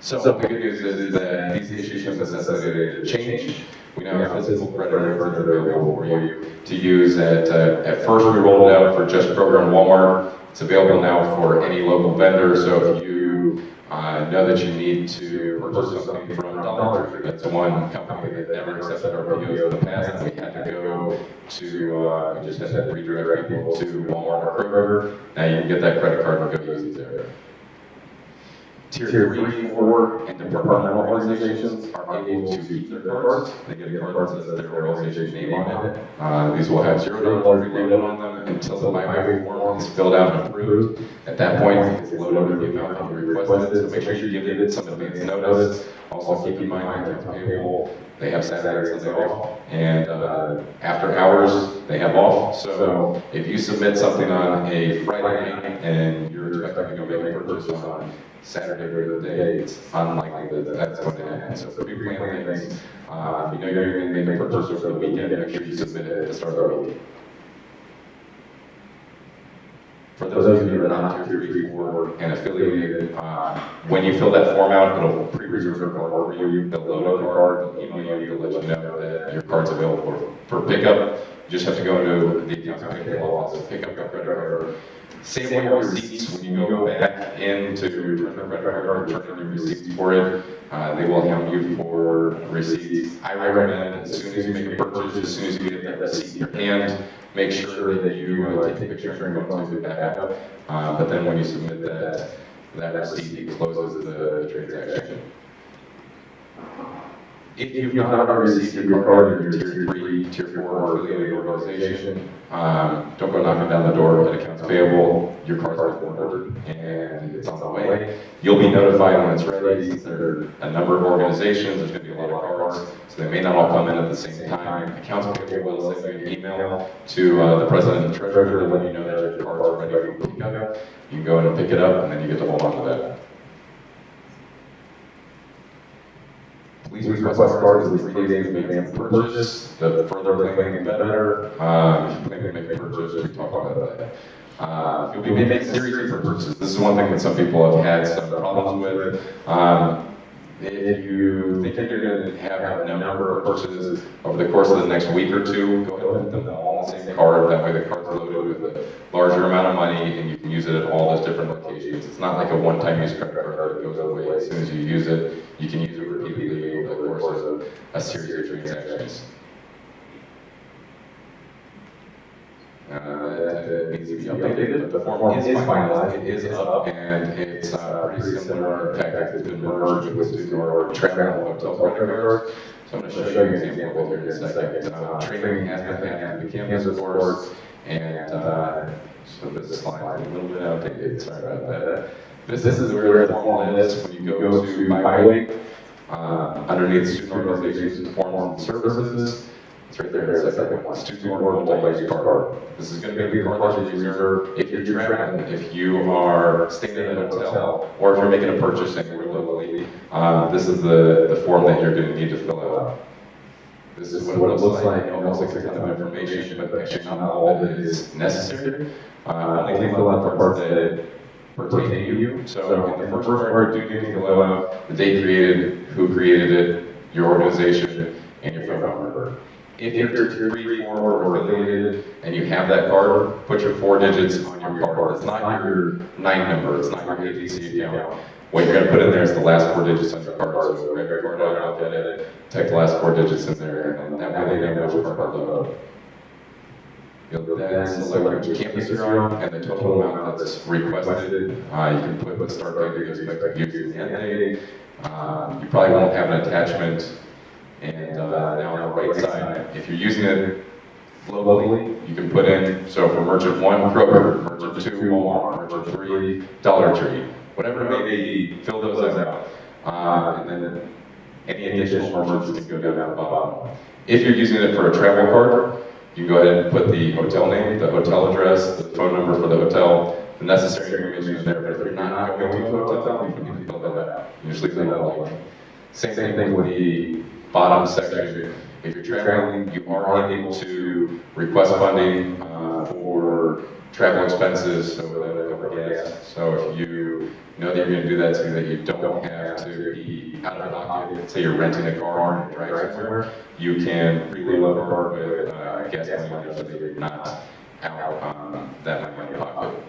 So the good news is that these issues have necessitated a change. We now have physical credit cards that are available for you to use. At first, we rolled it out for just Kroger and Walmart. It's available now for any local vendor. So if you know that you need to purchase something from Dollar Tree, that's one company that never accepted our POs in the past, and we had to go to, we just had to redirect people to Walmart or Kroger. Now you can get that credit card and go use it there. Tier 3, 4, and departmental organizations are able to keep their cards. They get a card that says their organization name on it. These will have $0 preloaded on them until the MyWay form is filled out and approved. At that point, it's loaded with the amount that you requested, so make sure you give it some advance notice. Also keep in mind that accounts payable, they have Saturday and Sunday off, and after hours, they have off. So if you submit something on a Friday night and you're expecting to go make a purchase on Saturday during the day, it's unlikely that that's going to happen. So pre-plan things. If you know you're going to make a purchase over the weekend, make sure you submit it at the start of the week. For those of you that are not Tier 3, 4, and affiliated, when you fill that form out, it'll pre-reserve a card for you. They'll load a card, they'll email you to let you know that your card's available for pickup. You just have to go into the accounts payable office, pick up your credit card. Save all your receipts when you go back in to return the credit card, return your receipts for it. They will hound you for receipts. I recommend as soon as you make a purchase, as soon as you get that receipt in your hand, make sure that you take a picture and your phone to back up. But then when you submit that receipt, it closes the transaction. If you've not already received your card in your Tier 3, Tier 4 affiliated organization, don't go knocking down the door at accounts payable. Your card's been ordered and it's on the way. You'll be notified when it's ready. Since there are a number of organizations, there's going to be a lot of cards, so they may not all come in at the same time. Accounts payable will send you an email to the president and treasurer to let you know that your cards are ready for pickup. You can go in and pick it up, and then you get to hold on to that. Please request cards at 3 days in advance of purchase. The further planning, the better. If you plan to make a purchase, we talk about that. If you'll be making a series of purchases, this is one thing that some people have had some problems with. If you think that you're going to have a number of purchases over the course of the next week or two, go ahead and put them all on the same card. That way the card's loaded with a larger amount of money and you can use it at all those different locations. It's not like a one-time use credit card that goes away as soon as you use it. You can use it repeatedly over the course of a series of transactions. That needs to be updated, but the form is finalized, it is up, and it's pretty similar. In fact, it's been merged with the student or travel hotel credit card. So I'm going to show you an example of it here in a second. Training has been added to the Canvas course, and so this slide is a little bit outdated, sorry about that. This is where the form is when you go to MyWay. Underneath student organizations, forms and services. It's right there, it's like student or multi-use card. This is going to be the card that you reserve if you're traveling, if you are staying in a hotel, or if you're making a purchase anywhere locally. This is the form that you're going to need to fill out. This is what it looks like. It looks like a ton of information, but actually not all of it is necessary. Only fill out the parts that pertain to you. So in the first part, you do need to fill out the date created, who created it, your organization, and your phone number. If you're Tier 3, 4, or affiliated, and you have that card, put your 4 digits on your card. It's not your 9 number, it's not your agency account. What you're going to put in there is the last 4 digits on your card. So grab your card out, look at it, type the last 4 digits in there, and that way they know which card to load. You'll then select which campus you're on and the total amount that's requested. You can put the start date you expect to use and the end date. You probably won't have an attachment. And now on the right side, if you're using it globally, you can put in, so for Merchant 1, Kroger, Merchant 2, Walmart, Merchant 3, Dollar Tree, whatever it may be, fill those out. And then any additional merchants can go down at the bottom. If you're using it for a travel card, you go ahead and put the hotel name, the hotel address, the phone number for the hotel, the necessary information in there, but if you're not going to a hotel, you can fill that out. You just leave that blank. Same thing with the bottom section. If you're traveling, you are able to request funding for travel expenses, so that cover gas. So if you know that you're going to do that so that you don't have to be out of pocket, say you're renting a car and drive somewhere, you can preload the car with gas money so that you're not out that money in pocket.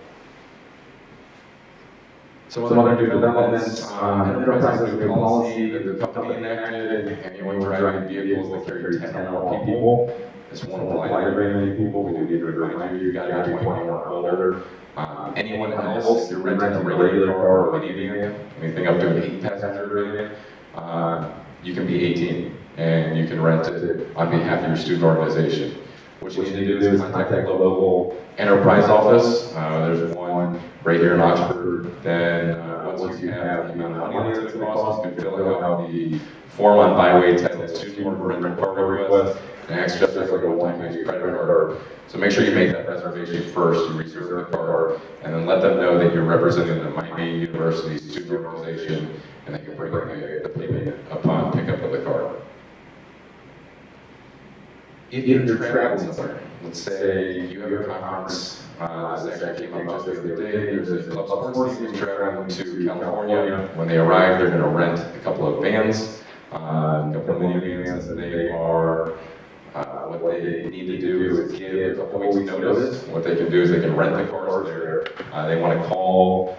Some other new developments, Enterprise has a new policy that the company enacted, anyone driving vehicles that carry 10 or more people. This won't apply to very many people, we do need to remind you, you gotta be 21 or older. Anyone else, if you're renting a regular car or minivan, anything up to an 8-passenger van, you can be 18 and you can rent it on behalf of your student organization. What you need to do is contact the local enterprise office. There's one right here in Oxford. Then once you have the amount of money that's going to cost, you can fill out the form on Byway titled Student or Rental Car Request, and ask just like a one-time use credit card. So make sure you make that reservation first, you reserve the card, and then let them know that you're representing the Miami University Student Organization, and that you're bringing the payment upon pickup of the card. If you're traveling somewhere, let's say you have a conference, this actually came up just the other day, there's a club sports team who's traveling to California. When they arrive, they're going to rent a couple of vans, a couple of minivans, and they are, what they need to do is give a couple weeks notice. What they can do is they can rent the cars there. They want to call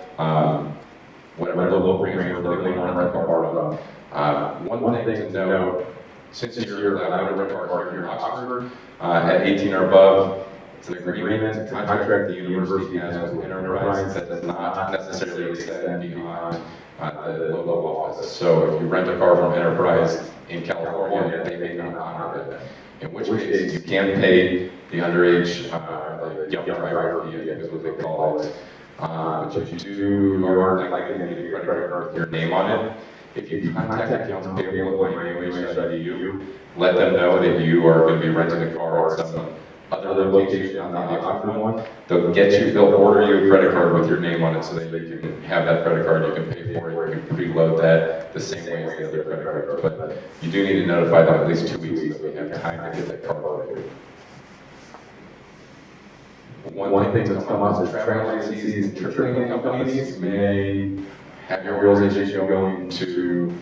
whatever the local branch is where they want to rent the car from. One thing to know, since you're allowed to rent a car here in Oxford, at 18 or above, it's an agreement, it's a contract the university has with Enterprise that does not necessarily extend beyond the local office. So if you rent a car from Enterprise in California, they may not honor that. In which case, you can pay the underage, the young driver fee, I think is what they call it. But you are likely to need a credit card with your name on it. If you contact accounts payable at miami.edu, let them know that you are going to be renting a car at some other location on the Oxford one. They'll order you a credit card with your name on it so that you can have that credit card, you can pay for it, you can preload that the same way as the other credit cards. But you do need to notify them at least 2 weeks so that we have time to get that card for you. One thing to come up is travel agencies and trip planning companies may have your organization going to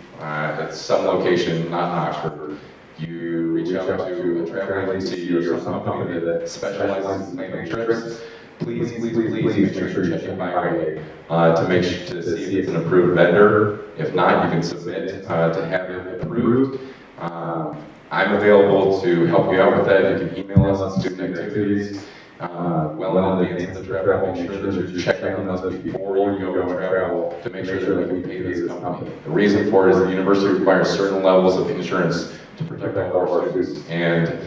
some location, not in Oxford. You reach out to a travel agency or some company that specializes in planning trips. Please make sure you're checking Byway to see if it's an approved vendor. If not, you can submit to have it approved. I'm available to help you out with that. You can email us on student activities. Well in advance of the travel, make sure that you're checking on us before you go to travel to make sure that we can pay this company. The reason for it is the university requires certain levels of insurance to protect all of our students. And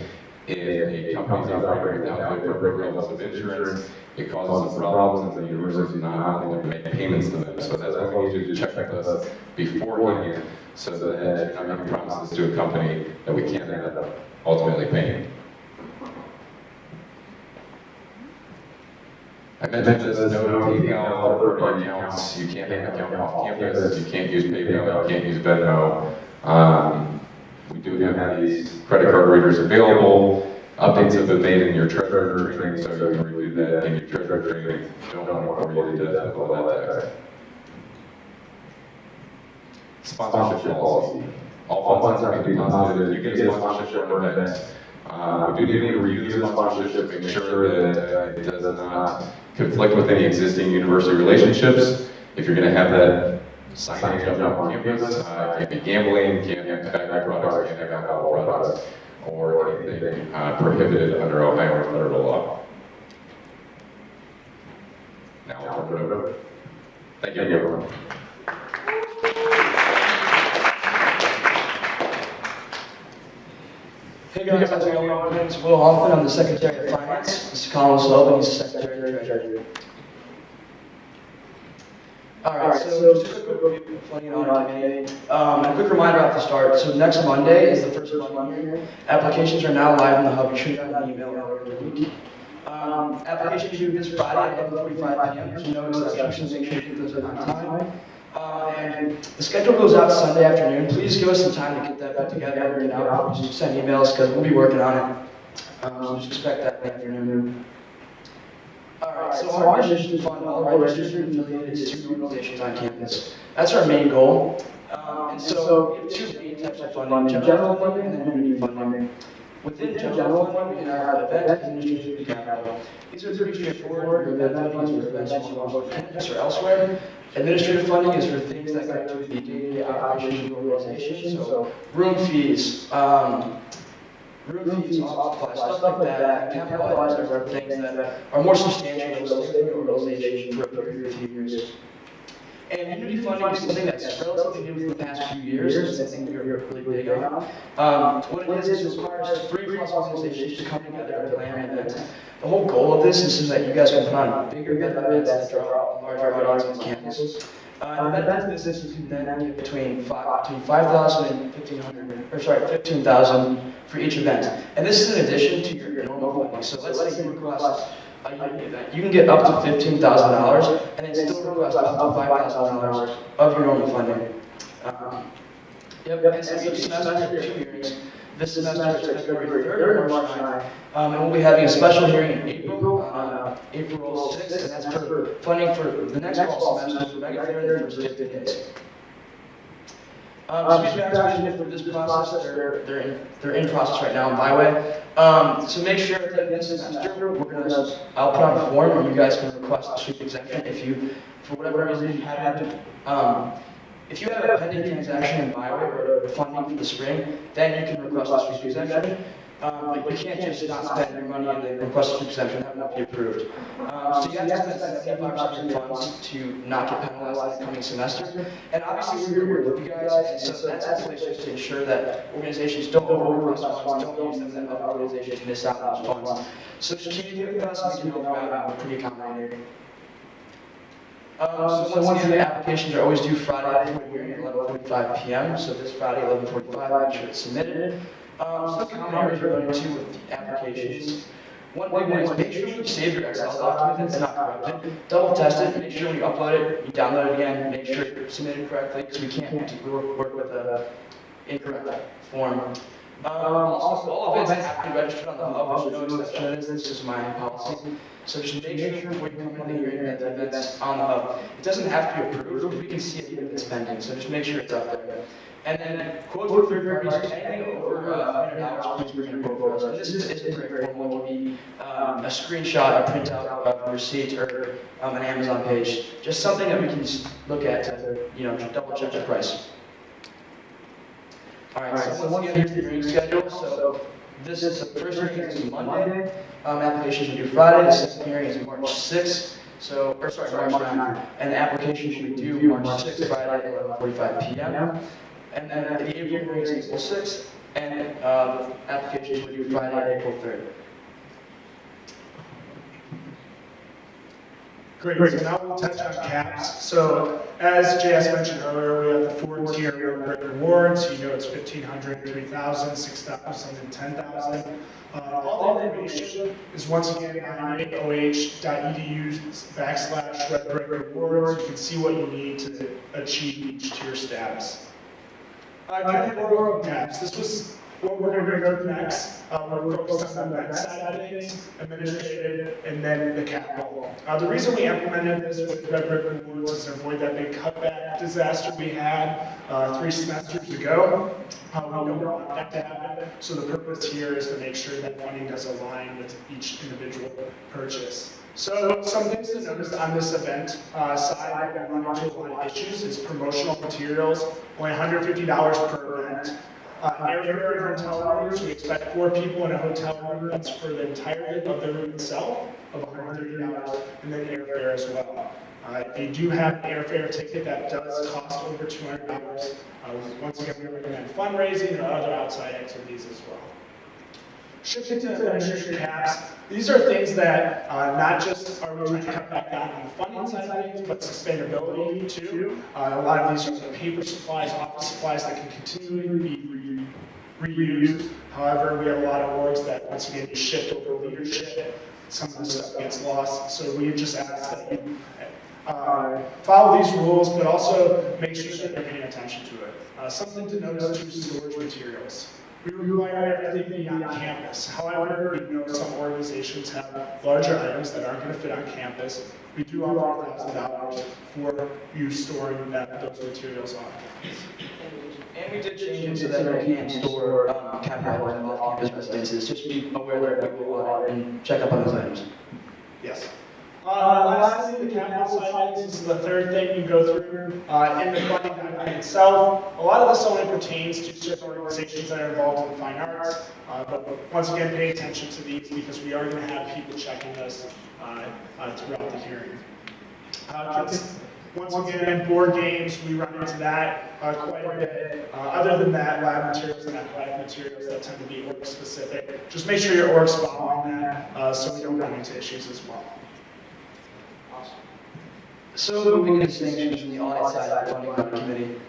if a company's operating without the appropriate levels of insurance, it causes some problems and the university is not willing to make payments to them. So that's why we need you to check with us beforehand so that you're not making promises to a company that we can't end up ultimately paying. I mentioned this, no PayPal third-party accounts. You can't have an account off campus. You can't use PayPal. You can't use Venmo. We do have these credit card readers available. Updates have been made in your treasurer training, so you can review that in your treasurer training. Don't want to bore you to death with all that text. Sponsorship policy. All funds are to be deposited. You get a sponsorship for an event. We do need to review the sponsorship to make sure that it does not conflict with any existing university relationships. If you're going to have that signage up on campus, it can't be gambling, can't have tobacco products, can't have alcohol products, or anything prohibited under Ohio federal law. Now I'll turn it over. Thank you, everyone. Hey guys, how's it going? My name is Will Hoffman. I'm the Secretary of Finance. This is Colin Sullivan. He's the Secretary of Treasury. Alright, so just a quick review of planning on committee. A quick reminder off the start. So next Monday is the first Monday here. Applications are now live in the hub. You should have an email earlier in the week. Application due this Friday at 11:45 p.m. So no exceptions, make sure you get those in on time. And the schedule goes out Sunday afternoon. Please give us some time to get that put together and get out. Just send emails because we'll be working on it. So just expect that in the afternoon. Alright, so our mission is to fund all registered and affiliated student organizations on campus. That's our main goal. And so we have two main types of funding, general funding and then unity funding. Within general funding, we have event, administrative, and capital. These are pretty straightforward. Event funding is for events on campus or elsewhere. Administrative funding is for things that go to the day-to-day operations of the organization, so room fees, office supplies, stuff like that. And capital items are things that are more substantial that will stay in the organization for a period of a few years. And unity funding is something that's relatively new in the past few years. It's something we're really big on. What it is it requires 3+ organizations to come together and plan an event. The whole goal of this is so that you guys can put on bigger, better events that draw a larger audience on campus. And that business you can then get between 5,000 and 15,000 for each event. And this is in addition to your normal funding. So let's say you request a unity event. You can get up to $15,000 and then still request up to $5,000 of your normal funding. And so each semester we have 2 hearings. This semester is February 3rd and March 9th. And we'll be having a special hearing in April, April 6th, and that's for funding for the next fall semester for Mega Fair in the first 50 days. Feedback management for this process, they're in process right now in Byway. So make sure that this semester, I'll put out a form and you guys can request a sweep exemption if you, for whatever reason, you have to, if you have a pending transaction in Byway or funding for the spring, then you can request a sweep exemption. But you can't just not spend your money and then request a sweep exemption, that won't be approved. So you have to spend 75% of your funds to not get penalized in the coming semester. And obviously we're here with you guys, and so that's in place just to ensure that organizations don't over-request funds, don't use them, and other organizations miss out on those funds. So just communicate with us and we can help you out, we're pretty accommodating. So once again, the applications are always due Friday before hearing at 11:45 p.m. So this Friday, 11:45, make sure it's submitted. Some common areas we're running into with the applications. One big one is make sure you save your Excel document that's not corrupted. Double test it, make sure when you upload it, you download it again, make sure it's submitted correctly, because we can't work with an incorrect form. Also, all events have to be registered on the hub, there's no exception to this, this is my policy. So just make sure before you come into the hearing that the event's on the hub. It doesn't have to be approved, we can see it even if it's pending, so just make sure it's up there. And then quotes for third parties, anything over $300, please bring a quote for us. And this isn't very formal, it can be a screenshot, a printout of a receipt, or an Amazon page. Just something that we can just look at to, double check the price. Alright, so once again, here's the hearing schedule. So the first hearing is Monday. Applications are due Friday. The second hearing is March 6th. March 9th. And the application should be due March 6th, Friday at 11:45 p.m. And then the April hearing is April 6th. And the application should be due Friday, April 3rd. Great, so now we'll touch on caps. So as JS mentioned earlier, we have the 4-tier rewards. You know it's 1,500, 3,000, 6,000, and 10,000. All the information is once again on oh.edu/RedBrick-rewards. You can see what you need to achieve each tier status. Categorical caps. This was what we're going to go through next. We're focused on the event side of things, administrative, and then the capital. The reason we implemented this with Red Brick Rewards is to avoid that big cutback disaster we had 3 semesters ago. We don't want that to happen. So the purpose here is to make sure that funding does align with each individual purchase. So some things to notice on this event side that we run into a lot of issues is promotional materials, only $150 per event. Airfare and hotel rooms, we expect 4 people in a hotel room, that's for the entirety of the room itself, of $130, and then airfare as well. If you do have an airfare ticket, that does cost over $200. Once again, we recommend fundraising or other outside activities as well. Shifting to administration caps, these are things that not just are we trying to cut back down on the funding side of things, but sustainability too. A lot of these are paper supplies, office supplies that can continually be reused. However, we have a lot of orgs that once again shift over leadership some of the stuff gets lost. So we just ask that you follow these rules, but also make sure that you're paying attention to it. Something to notice too, storage materials. We require everything to be on campus. However, we know some organizations have larger items that aren't going to fit on campus. We do offer $1,000 for you storing those materials off campus. And we did change it so that you can store capital items off campus residences. Just be aware that we will audit and check up on those items. Yes. Lastly, the capital side, this is the third thing you go through in the funding document itself. A lot of this only pertains to certain organizations that are involved in fine arts, but once again, pay attention to these because we are going to have people checking this throughout the hearing. Once again, board games, we run into that quite a bit. Other than that, lab materials and athletic materials that tend to be org specific. Just make sure your org's following that so we don't run into issues as well. So moving into sanctions from the audit side of the funding committee.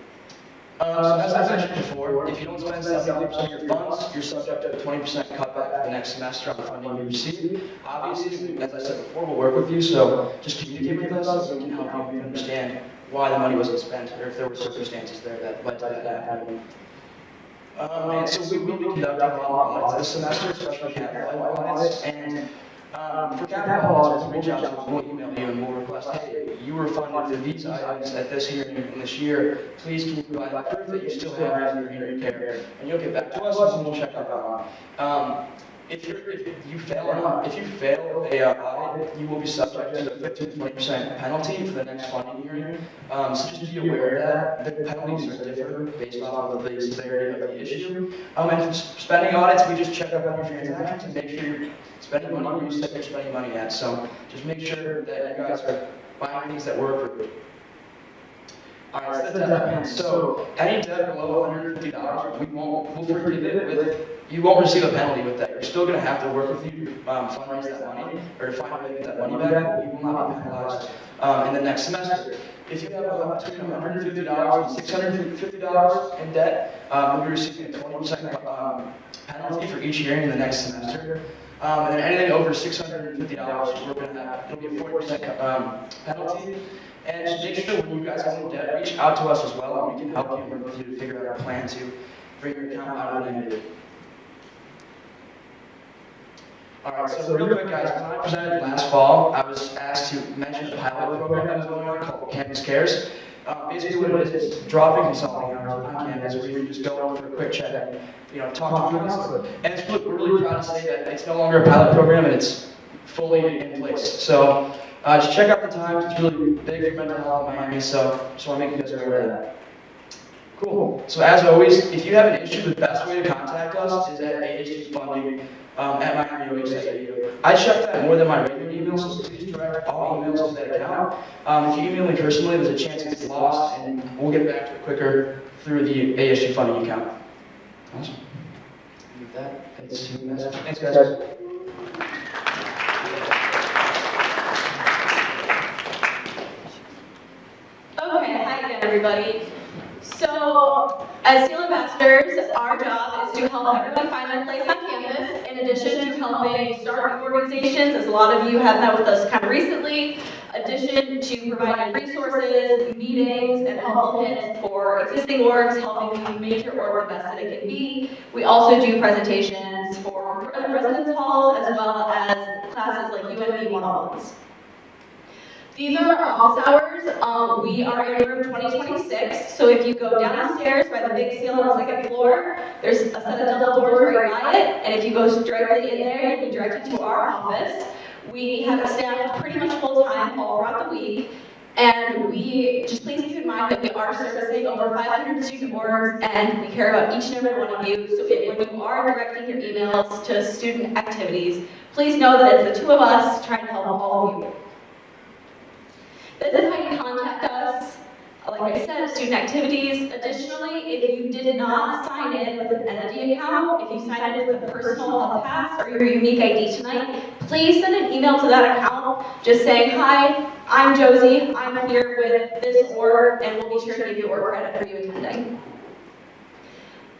So as I mentioned before, if you don't spend 70% of your funds, you're subject to a 20% cutback for the next semester on the funding you receive. Obviously, as I said before, we'll work with you, so just communicate with us so we can help you understand why the money wasn't spent or if there were circumstances there that led to that happening. And so we will be conducting a lot of audits this semester, especially capital audits, and for capital audits, we'll reach out to you, we'll email you, and we'll request, hey, you were funded for these items at this hearing in this year. Please can you provide proof that you still have these in your care? And you'll get back to us and we'll check up on. If you fail a audit, you will be subject to a 15 to 20% penalty for the next funding hearing. So just be aware of that. The penalties are different based off of the severity of the issue. And for spending audits, we just check up on your transactions and make sure you're spending money where you said you're spending money at. So just make sure that you guys are buying things that were approved. Alright, so the debt payment. So any debt below $150, we'll forgive it with, you won't receive a penalty with that. You're still going to have to work with you to fundraise that money, or to find a way to get that money back. You will not be penalized in the next semester. If you have between $150 and $650 in debt, you'll be receiving a 20% penalty for each hearing in the next semester. And then anything over $650, we're going to have, it'll be a 40% penalty. And just make sure when you guys have any debt, reach out to us as well, and we can help you and work with you to figure out a plan to bring your account out of the negative. Alright, so real quick guys, when I presented last fall, I was asked to mention a pilot program that was going on called Campus Cares. Basically what it is dropping consulting hours on campus where you can just go in for a quick check and talk to a counselor. And we're really proud to say that it's no longer a pilot program and it's fully in place. So just check out the times, it's really big for mental health in Miami, so just want to make you guys aware of that. Cool. So as always, if you have an issue, the best way to contact us is at AHG Funding at miamioh.edu. I check that more than my regular emails, so please direct all emails to that account. If you email me personally, there's a chance it gets lost, and we'll get back to it quicker through the AHG Funding account. Awesome. With that, thanks to the message. Thanks, guys. Okay, hi again, everybody. So, as Seal Ambassadors, our job is to help everyone find their place on campus, in addition to helping start new organizations, as a lot of you have met with us kind of recently, addition to providing resources, meetings, and helpful hints for existing orgs, helping you make your org the best that it can be. We also do presentations for residence halls, as well as classes like UNB 101s. These are our office hours. We are in room 2026, so if you go downstairs by the big seal on the second floor, there's a set of double doors right by it, and if you go directly in there, you'll be directed to our office. We have it staffed pretty much full-time all throughout the week, and we just please keep in mind that we are servicing over 500 student orgs, and we care about each and every one of you, so when you are directing your emails to student activities, please know that it's the two of us trying to help all of you. This is how you contact us. Like I said, student activities. Additionally, if you did not sign in with an entity account, if you signed in with a personal hub pass or your unique ID tonight, please send an email to that account just saying, hi, I'm Josie, I'm here with this org, and we'll be sure to give you org credit for you attending.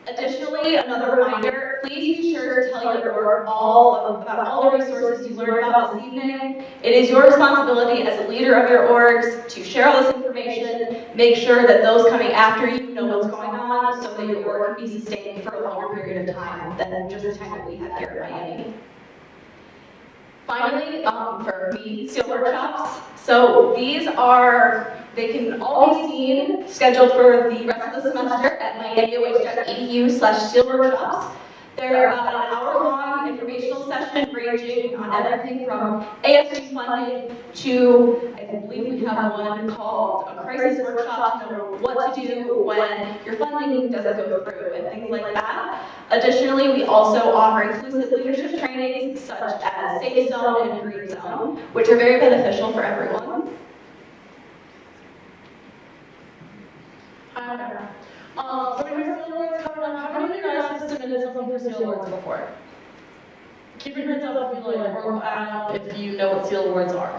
Additionally, another reminder, org, please be sure to tell your org about all the resources you learned about this evening. It is your responsibility as a leader of your orgs to share all this information, make sure that those coming after you know what's going on so that your org can be sustained for a longer period of time than just the time that we have here at Miami. Finally, for me, SEAL workshops. So these they can all be seen, scheduled for the rest of the semester at miamioh.edu/SEAL workshops. They're about an hour-long informational session ranging on everything from ASU funding to, I believe we have one called a crisis workshop to know what to do when your funding doesn't go through and things like that. Additionally, we also offer inclusive leadership trainings such as Safe Zone and Green Zone, which are very beneficial for everyone. Hi. So we have SEAL Awards coming up. How many of you guys have submitted something for SEAL Awards before? Keep your hands up if you like, or if you know what SEAL Awards are.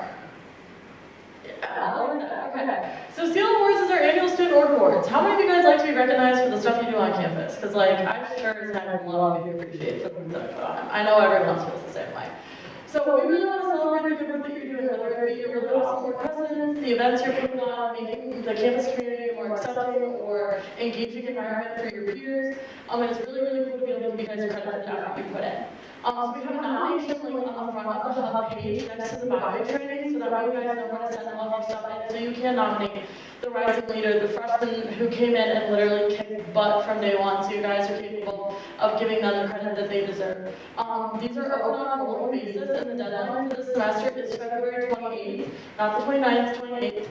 Yeah, okay. So SEAL Awards is our annual student org awards. How many of you guys like to be recognized for the stuff you do on campus? Because like, I sure as heck would love to be appreciated for the things that I put on. I know everyone feels the same way. So we really want to celebrate the good work that you're doing, whether it be your really awesome board presidents, the events you're putting on, making the campus community more accepting or engaging environment for your peers. And it's really, really cool to be able to give you guys credit for the effort you put in. So we have a nomination link on the front of the hub page next to the bio training, so that way you guys know where to send all of your stuff in. So you can nominate the rising leader, the freshman who came in and literally kicked butt from day one, so you guys are capable of giving them the credit that they deserve. These are open on a rolling basis, and the deadline for this semester is February 28th, not the 29th, 28th.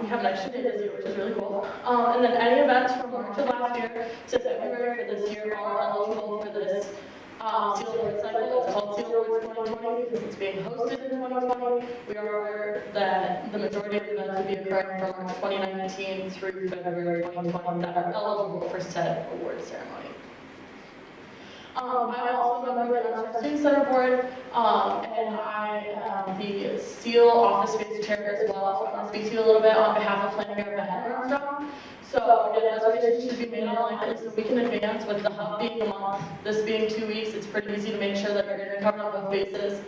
We have an extra day this year, which is really cool. And then any events from March of last year to February for this year are eligible for this SEAL Awards cycle. It's called SEAL Awards 2020 because it's being hosted in 2020. We are aware that the majority of the events will be occurring from March 2019 through February 2020 that are eligible for said award ceremony. I'm also a member of the Armstrong Student Center Board, and I am the SEAL Office Space Chair as well, so I'm going to speak to you a little bit on behalf of planning our event at Armstrong. So again, reservations should be made online at least a week in advance, with the hub being a month, this being 2 weeks. It's pretty easy to make sure that you're going to cover on both bases.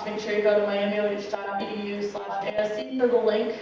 Make sure you go to miamioh.edu/ASC for the link.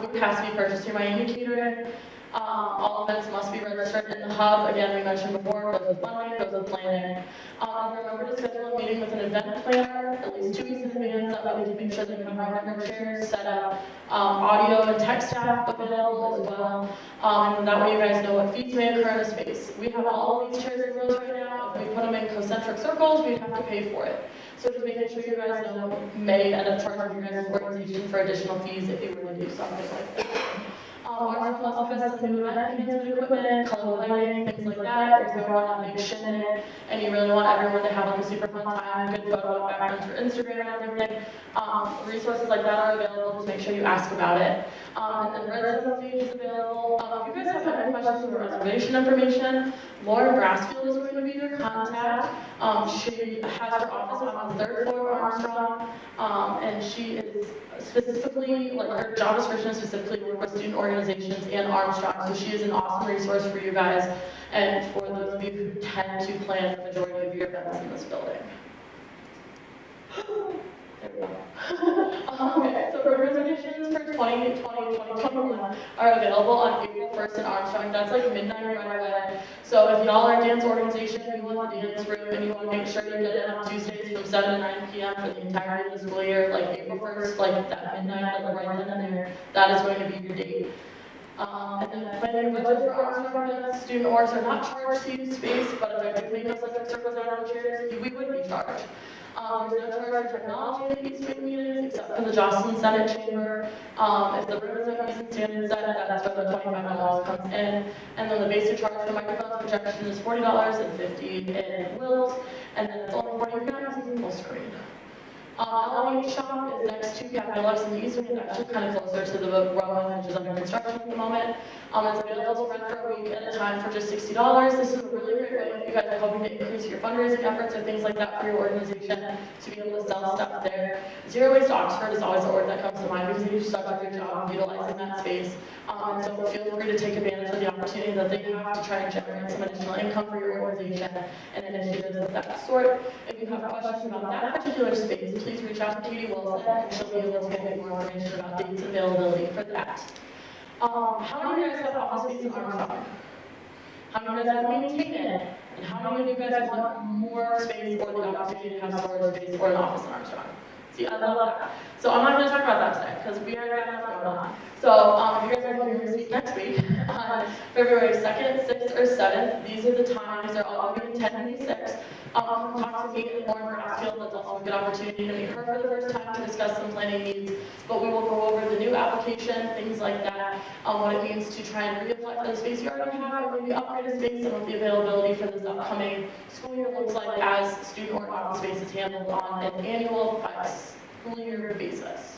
Food has to be purchased through Miami Catering. All events must be registered in the hub. Again, we mentioned before, goes with funding, goes with planning. Remember to schedule a meeting with an event planner at least 2 weeks in advance. That way we can make sure that we have our number chairs set up, audio and tech staff available as well. And that way you guys know what fees may occur in the space. We have all of these chairs in rows right now. If we put them in concentric circles, we'd have to pay for it. So just making sure you guys know what may end up charging your guys' organization for additional fees if you were to do something like that. Our plus has some new event enhancement equipment, color lighting, things like that. If you're going on a big shindig and you really want everyone to have like a super fun time, good photo backgrounds for Instagram and everything, resources like that are available. Just make sure you ask about it. And then Red Zone stage is available. If you guys have any questions or reservation information, Lauren Brassfield is going to be your contact. She has her office on the 3rd floor of Armstrong, and she is specifically, like her job description is specifically work with student organizations and Armstrong, so she is an awesome resource for you guys and for those of you who tend to plan the majority of your events in this building. There we go. Okay, so reservations for 2020-2021 are available on April 1st in Armstrong. That's like midnight right away. So if y'all are a dance organization, you want the dance room, and you want to make sure you get in on Tuesdays from 7 to 9 p.m. for the entirety of the school year, like April 1st, like that midnight, like right then and there, that is going to be your date. And then planning your budget for Armstrong events. Student orgs are not charged to use space, but if I do make concentric circles out on the chairs, we would be charged. There's no charge for technology at these big meetings, except for the Jocelyn Senate Chamber. If the room is not using standard set, that's where the $25 comes in. And then the basic charge for microphone projection is $40 and $50 in Wills. And then it's only $40 if you're not using full screen. LMH shop is next to Cafe Lux in the east wing. It's actually kind of closer to the runway, which is under construction at the moment. It's available to rent for a week at a time for just $60. This is a really great way if you guys are hoping to increase your fundraising efforts or things like that for your organization to be able to sell stuff there. Zero Waste Oxford is always a word that comes to mind because they do such a good job of utilizing that space. And so feel free to take advantage of the opportunity that they have to try and generate some additional income for your organization and initiatives of that sort. If you have questions about that particular space, please reach out to Katie Wilson and she'll be able to get you more information about dates and availability for that. How many of you guys have office space in Armstrong? How many of you guys have maintained it? And how many of you guys want more space or the opportunity to have storage space or an office in Armstrong? See, I love that. So I'm not going to talk about that today because we already got enough going on. So if you guys are here to speak next week, on February 2nd, 6th, or 7th, these are the times. They're all going to be 10 and 6. Talk to me and Lauren Grassfield. That's also a good opportunity to meet her for the first time to discuss some planning needs. But we will go over the new application, things like that, what it means to try and reapply for the space you already have, or maybe upgrade a space, and what the availability for this upcoming school year looks like as student or office space is handled on an annual school year basis.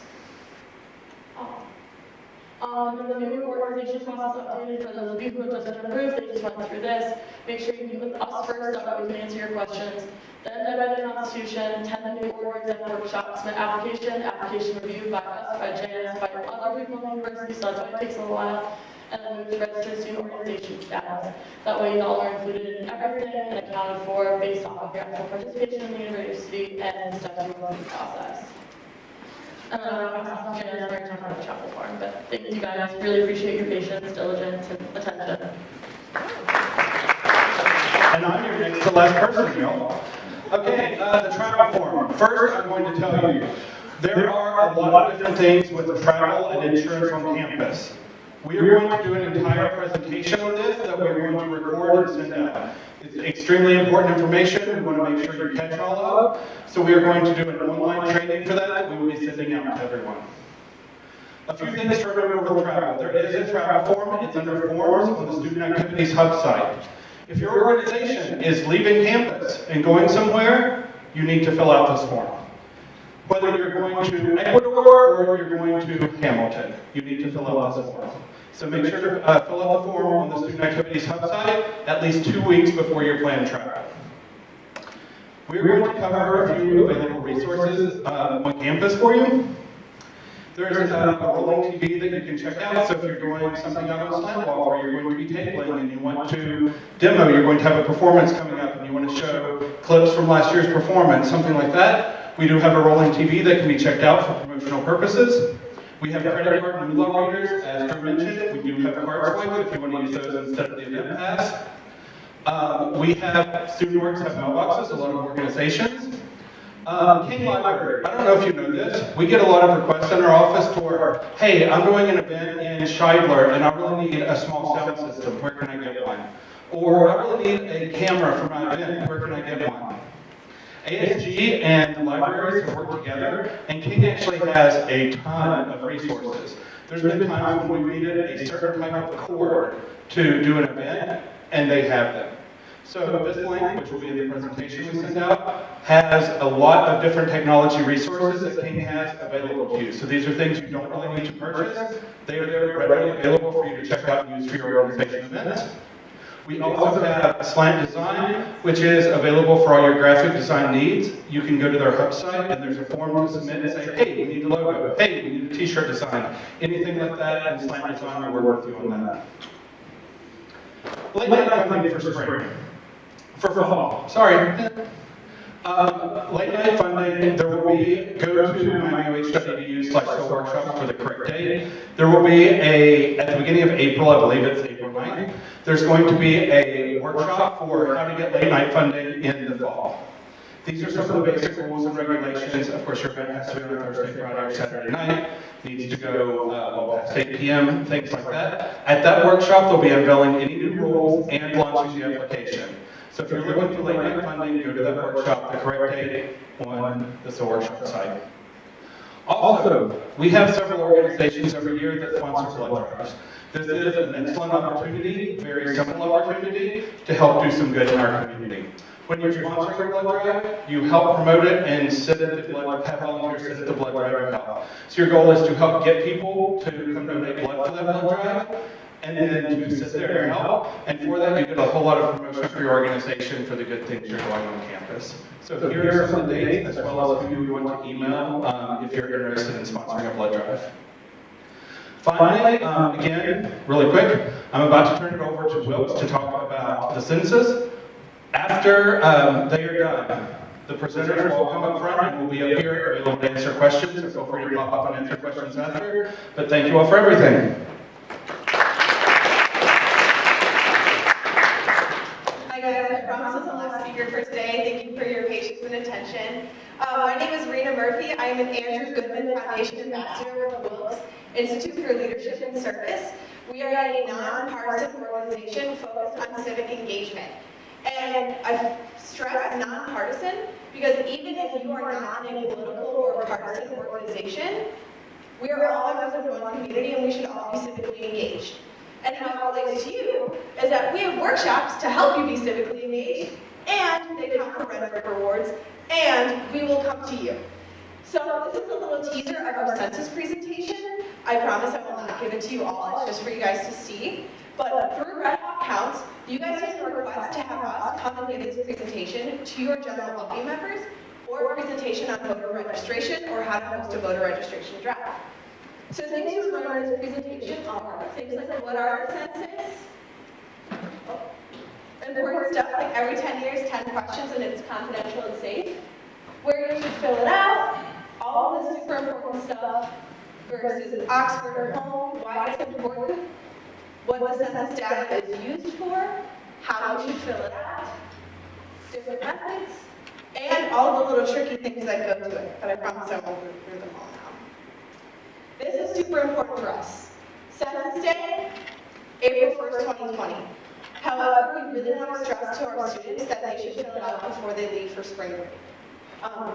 The new organization process updated for those of you who have just been approved. They just went through this. Make sure you meet with us first so that we can answer your questions. Then amend the Constitution, attend the new board exam workshop, submit application reviewed by us, by JS, by other people in the university, so that's why it takes a little while. And then move to register student organization status. That way y'all are included in everything and accounted for based off of your actual participation in the university and the steps you go through the process. And then I'll pass off to Janice for talking about the chapel farm. But thank you guys. Really appreciate your patience, diligence, and attention. And I'm your next to last person, y'all. Okay, the travel form. First, I'm going to tell you, there are a lot of different things with travel and insurance on campus. We are going to do an entire presentation on this that we're going to record and send out. It's extremely important information. We want to make sure you catch all of. So we are going to do an online training for that we will be sending out to everyone. A few things to remember with travel. There is a travel form. It's under forms on the Student Activities Hub site. If your organization is leaving campus and going somewhere, you need to fill out this form. Whether you're going to Ecuador or you're going to Hamilton, you need to fill out this form. So make sure to fill out the form on the Student Activities Hub site at least 2 weeks before your planned travel. We're going to cover a few available resources on campus for you. There's a rolling TV that you can check out, so if you're doing something out on Slantwalk where you're going to be tabling and you want to demo, you're going to have a performance coming up and you want to show clips from last year's performance, something like that, we do have a rolling TV that can be checked out for promotional purposes. We have credit card and MULA readers, as Drew mentioned. We do have card swipe if you want to use those instead of the event pass. We have student orgs have mailboxes, a lot of organizations. King Library, I don't know if you know this, we get a lot of requests in our office for, hey, I'm doing an event in Scheidler and I really need a small sound system, where can I get one? Or I really need a camera for my event, where can I get one? ASG and the libraries have worked together, and King actually has a ton of resources. There's been times when we've needed a certain type of cord to do an event, and they have them. So this link, which will be in the presentation we send out, has a lot of different technology resources that King has available to you. So these are things you don't really need to purchase. They are there readily available for you to check out and use for your organization events. We also have Slant Design, which is available for all your graphic design needs. You can go to their hub site and there's a form to submit and say, hey, we need a logo. Hey, we need a t-shirt design. Anything like that, and Slant Design will work with you on that. Late night funding for spring. For fall, sorry. Late night funding, there will be, go to miamioh.edu/workshop for the correct date. There will be at the beginning of April, I believe it's April 9th, there's going to be a workshop for how to get late night funding in the fall. These are some of the basic rules and regulations. Of course, your event has to be on a Thursday, Friday, or Saturday night. Needs to go well past 8 p.m., things like that. At that workshop, they'll be unveiling any new rules and launching the application. So if you're looking for late night funding, go to that workshop, the correct date on the workshop site. Also, we have several organizations every year that sponsor blood drives. This is an excellent opportunity, very simple opportunity, to help do some good in our community. When you're sponsoring a blood drive, you help promote it and sit at the blood, have volunteers sit at the blood drive and help. So your goal is to help get people to come donate blood for that blood drive, and then to sit there and help. And for that, you get a whole lot of promotion for your organization for the good things you're doing on campus. So here are some of the dates, as well as who you want to email if you're interested in sponsoring a blood drive. Finally, again, really quick, I'm about to turn it over to Wilkes to talk about the census. After they are done, the presenters will come up front and will be up here available to answer questions. So feel free to pop up and answer questions after. But thank you all for everything. Hi guys, I promise I'm the last speaker for today. Thank you for your patience and attention. My name is Rena Murphy. I am an Andrew Goodman Foundation Ambassador with the Wilkes Institute for Leadership and Service. We are a nonpartisan organization focused on civic engagement. And I stress nonpartisan because even if you are not in a political or partisan organization, we are all members of one community and we should all be civically engaged. And how it relates to you is that we have workshops to help you be civically engaged, and they come for Red Brick Rewards, and we will come to you. So this is a little teaser of our census presentation. I promise I will not give it to you all, it's just for you guys to see. But through Red Hawk Counts, you guys can request to have us come and give this presentation to your general lobby members, or a presentation on voter registration, or how to host a voter registration drive. So things you would learn in this presentation are things like what are the census? Important stuff like every 10 years, 10 questions, and it's confidential and safe. Where you should fill it out, all the super important stuff versus Oxford or home, why it's important, what the census data is used for, how you should fill it out, different methods, and all the little tricky things that go to it, but I promise I won't go through them all now. This is super important for us. Census Day, April 1st, 2020. However, we really want to stress to our students that they should fill it out before they leave for spring break,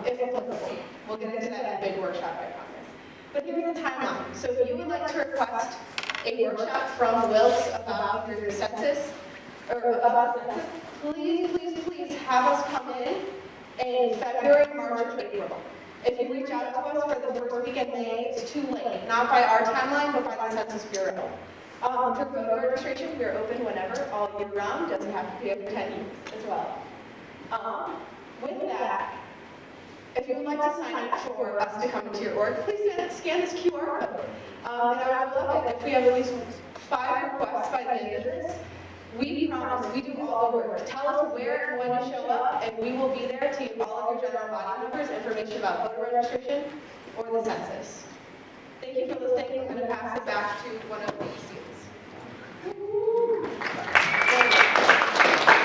if applicable. We'll get into that in a big workshop, I promise. But here's the timeline. So if you would like to request a workshop from Wilkes about your census, or about census, please have us come in February, March, or April. If you reach out to us for the first week in May, it's too late. Not by our timeline, but by the Census Bureau. For voter registration, we're open whenever, all year round. Doesn't have to be every 10 years as well. With that, if you would like to sign up for us to come into your org, please scan this QR code. And I would love it if we have at least 5 requests by the end of this. We promise we do all the work. Tell us where and when to show up, and we will be there to give all of your general body members information about voter registration or the census. Thank you for listening. I'm going to pass it back to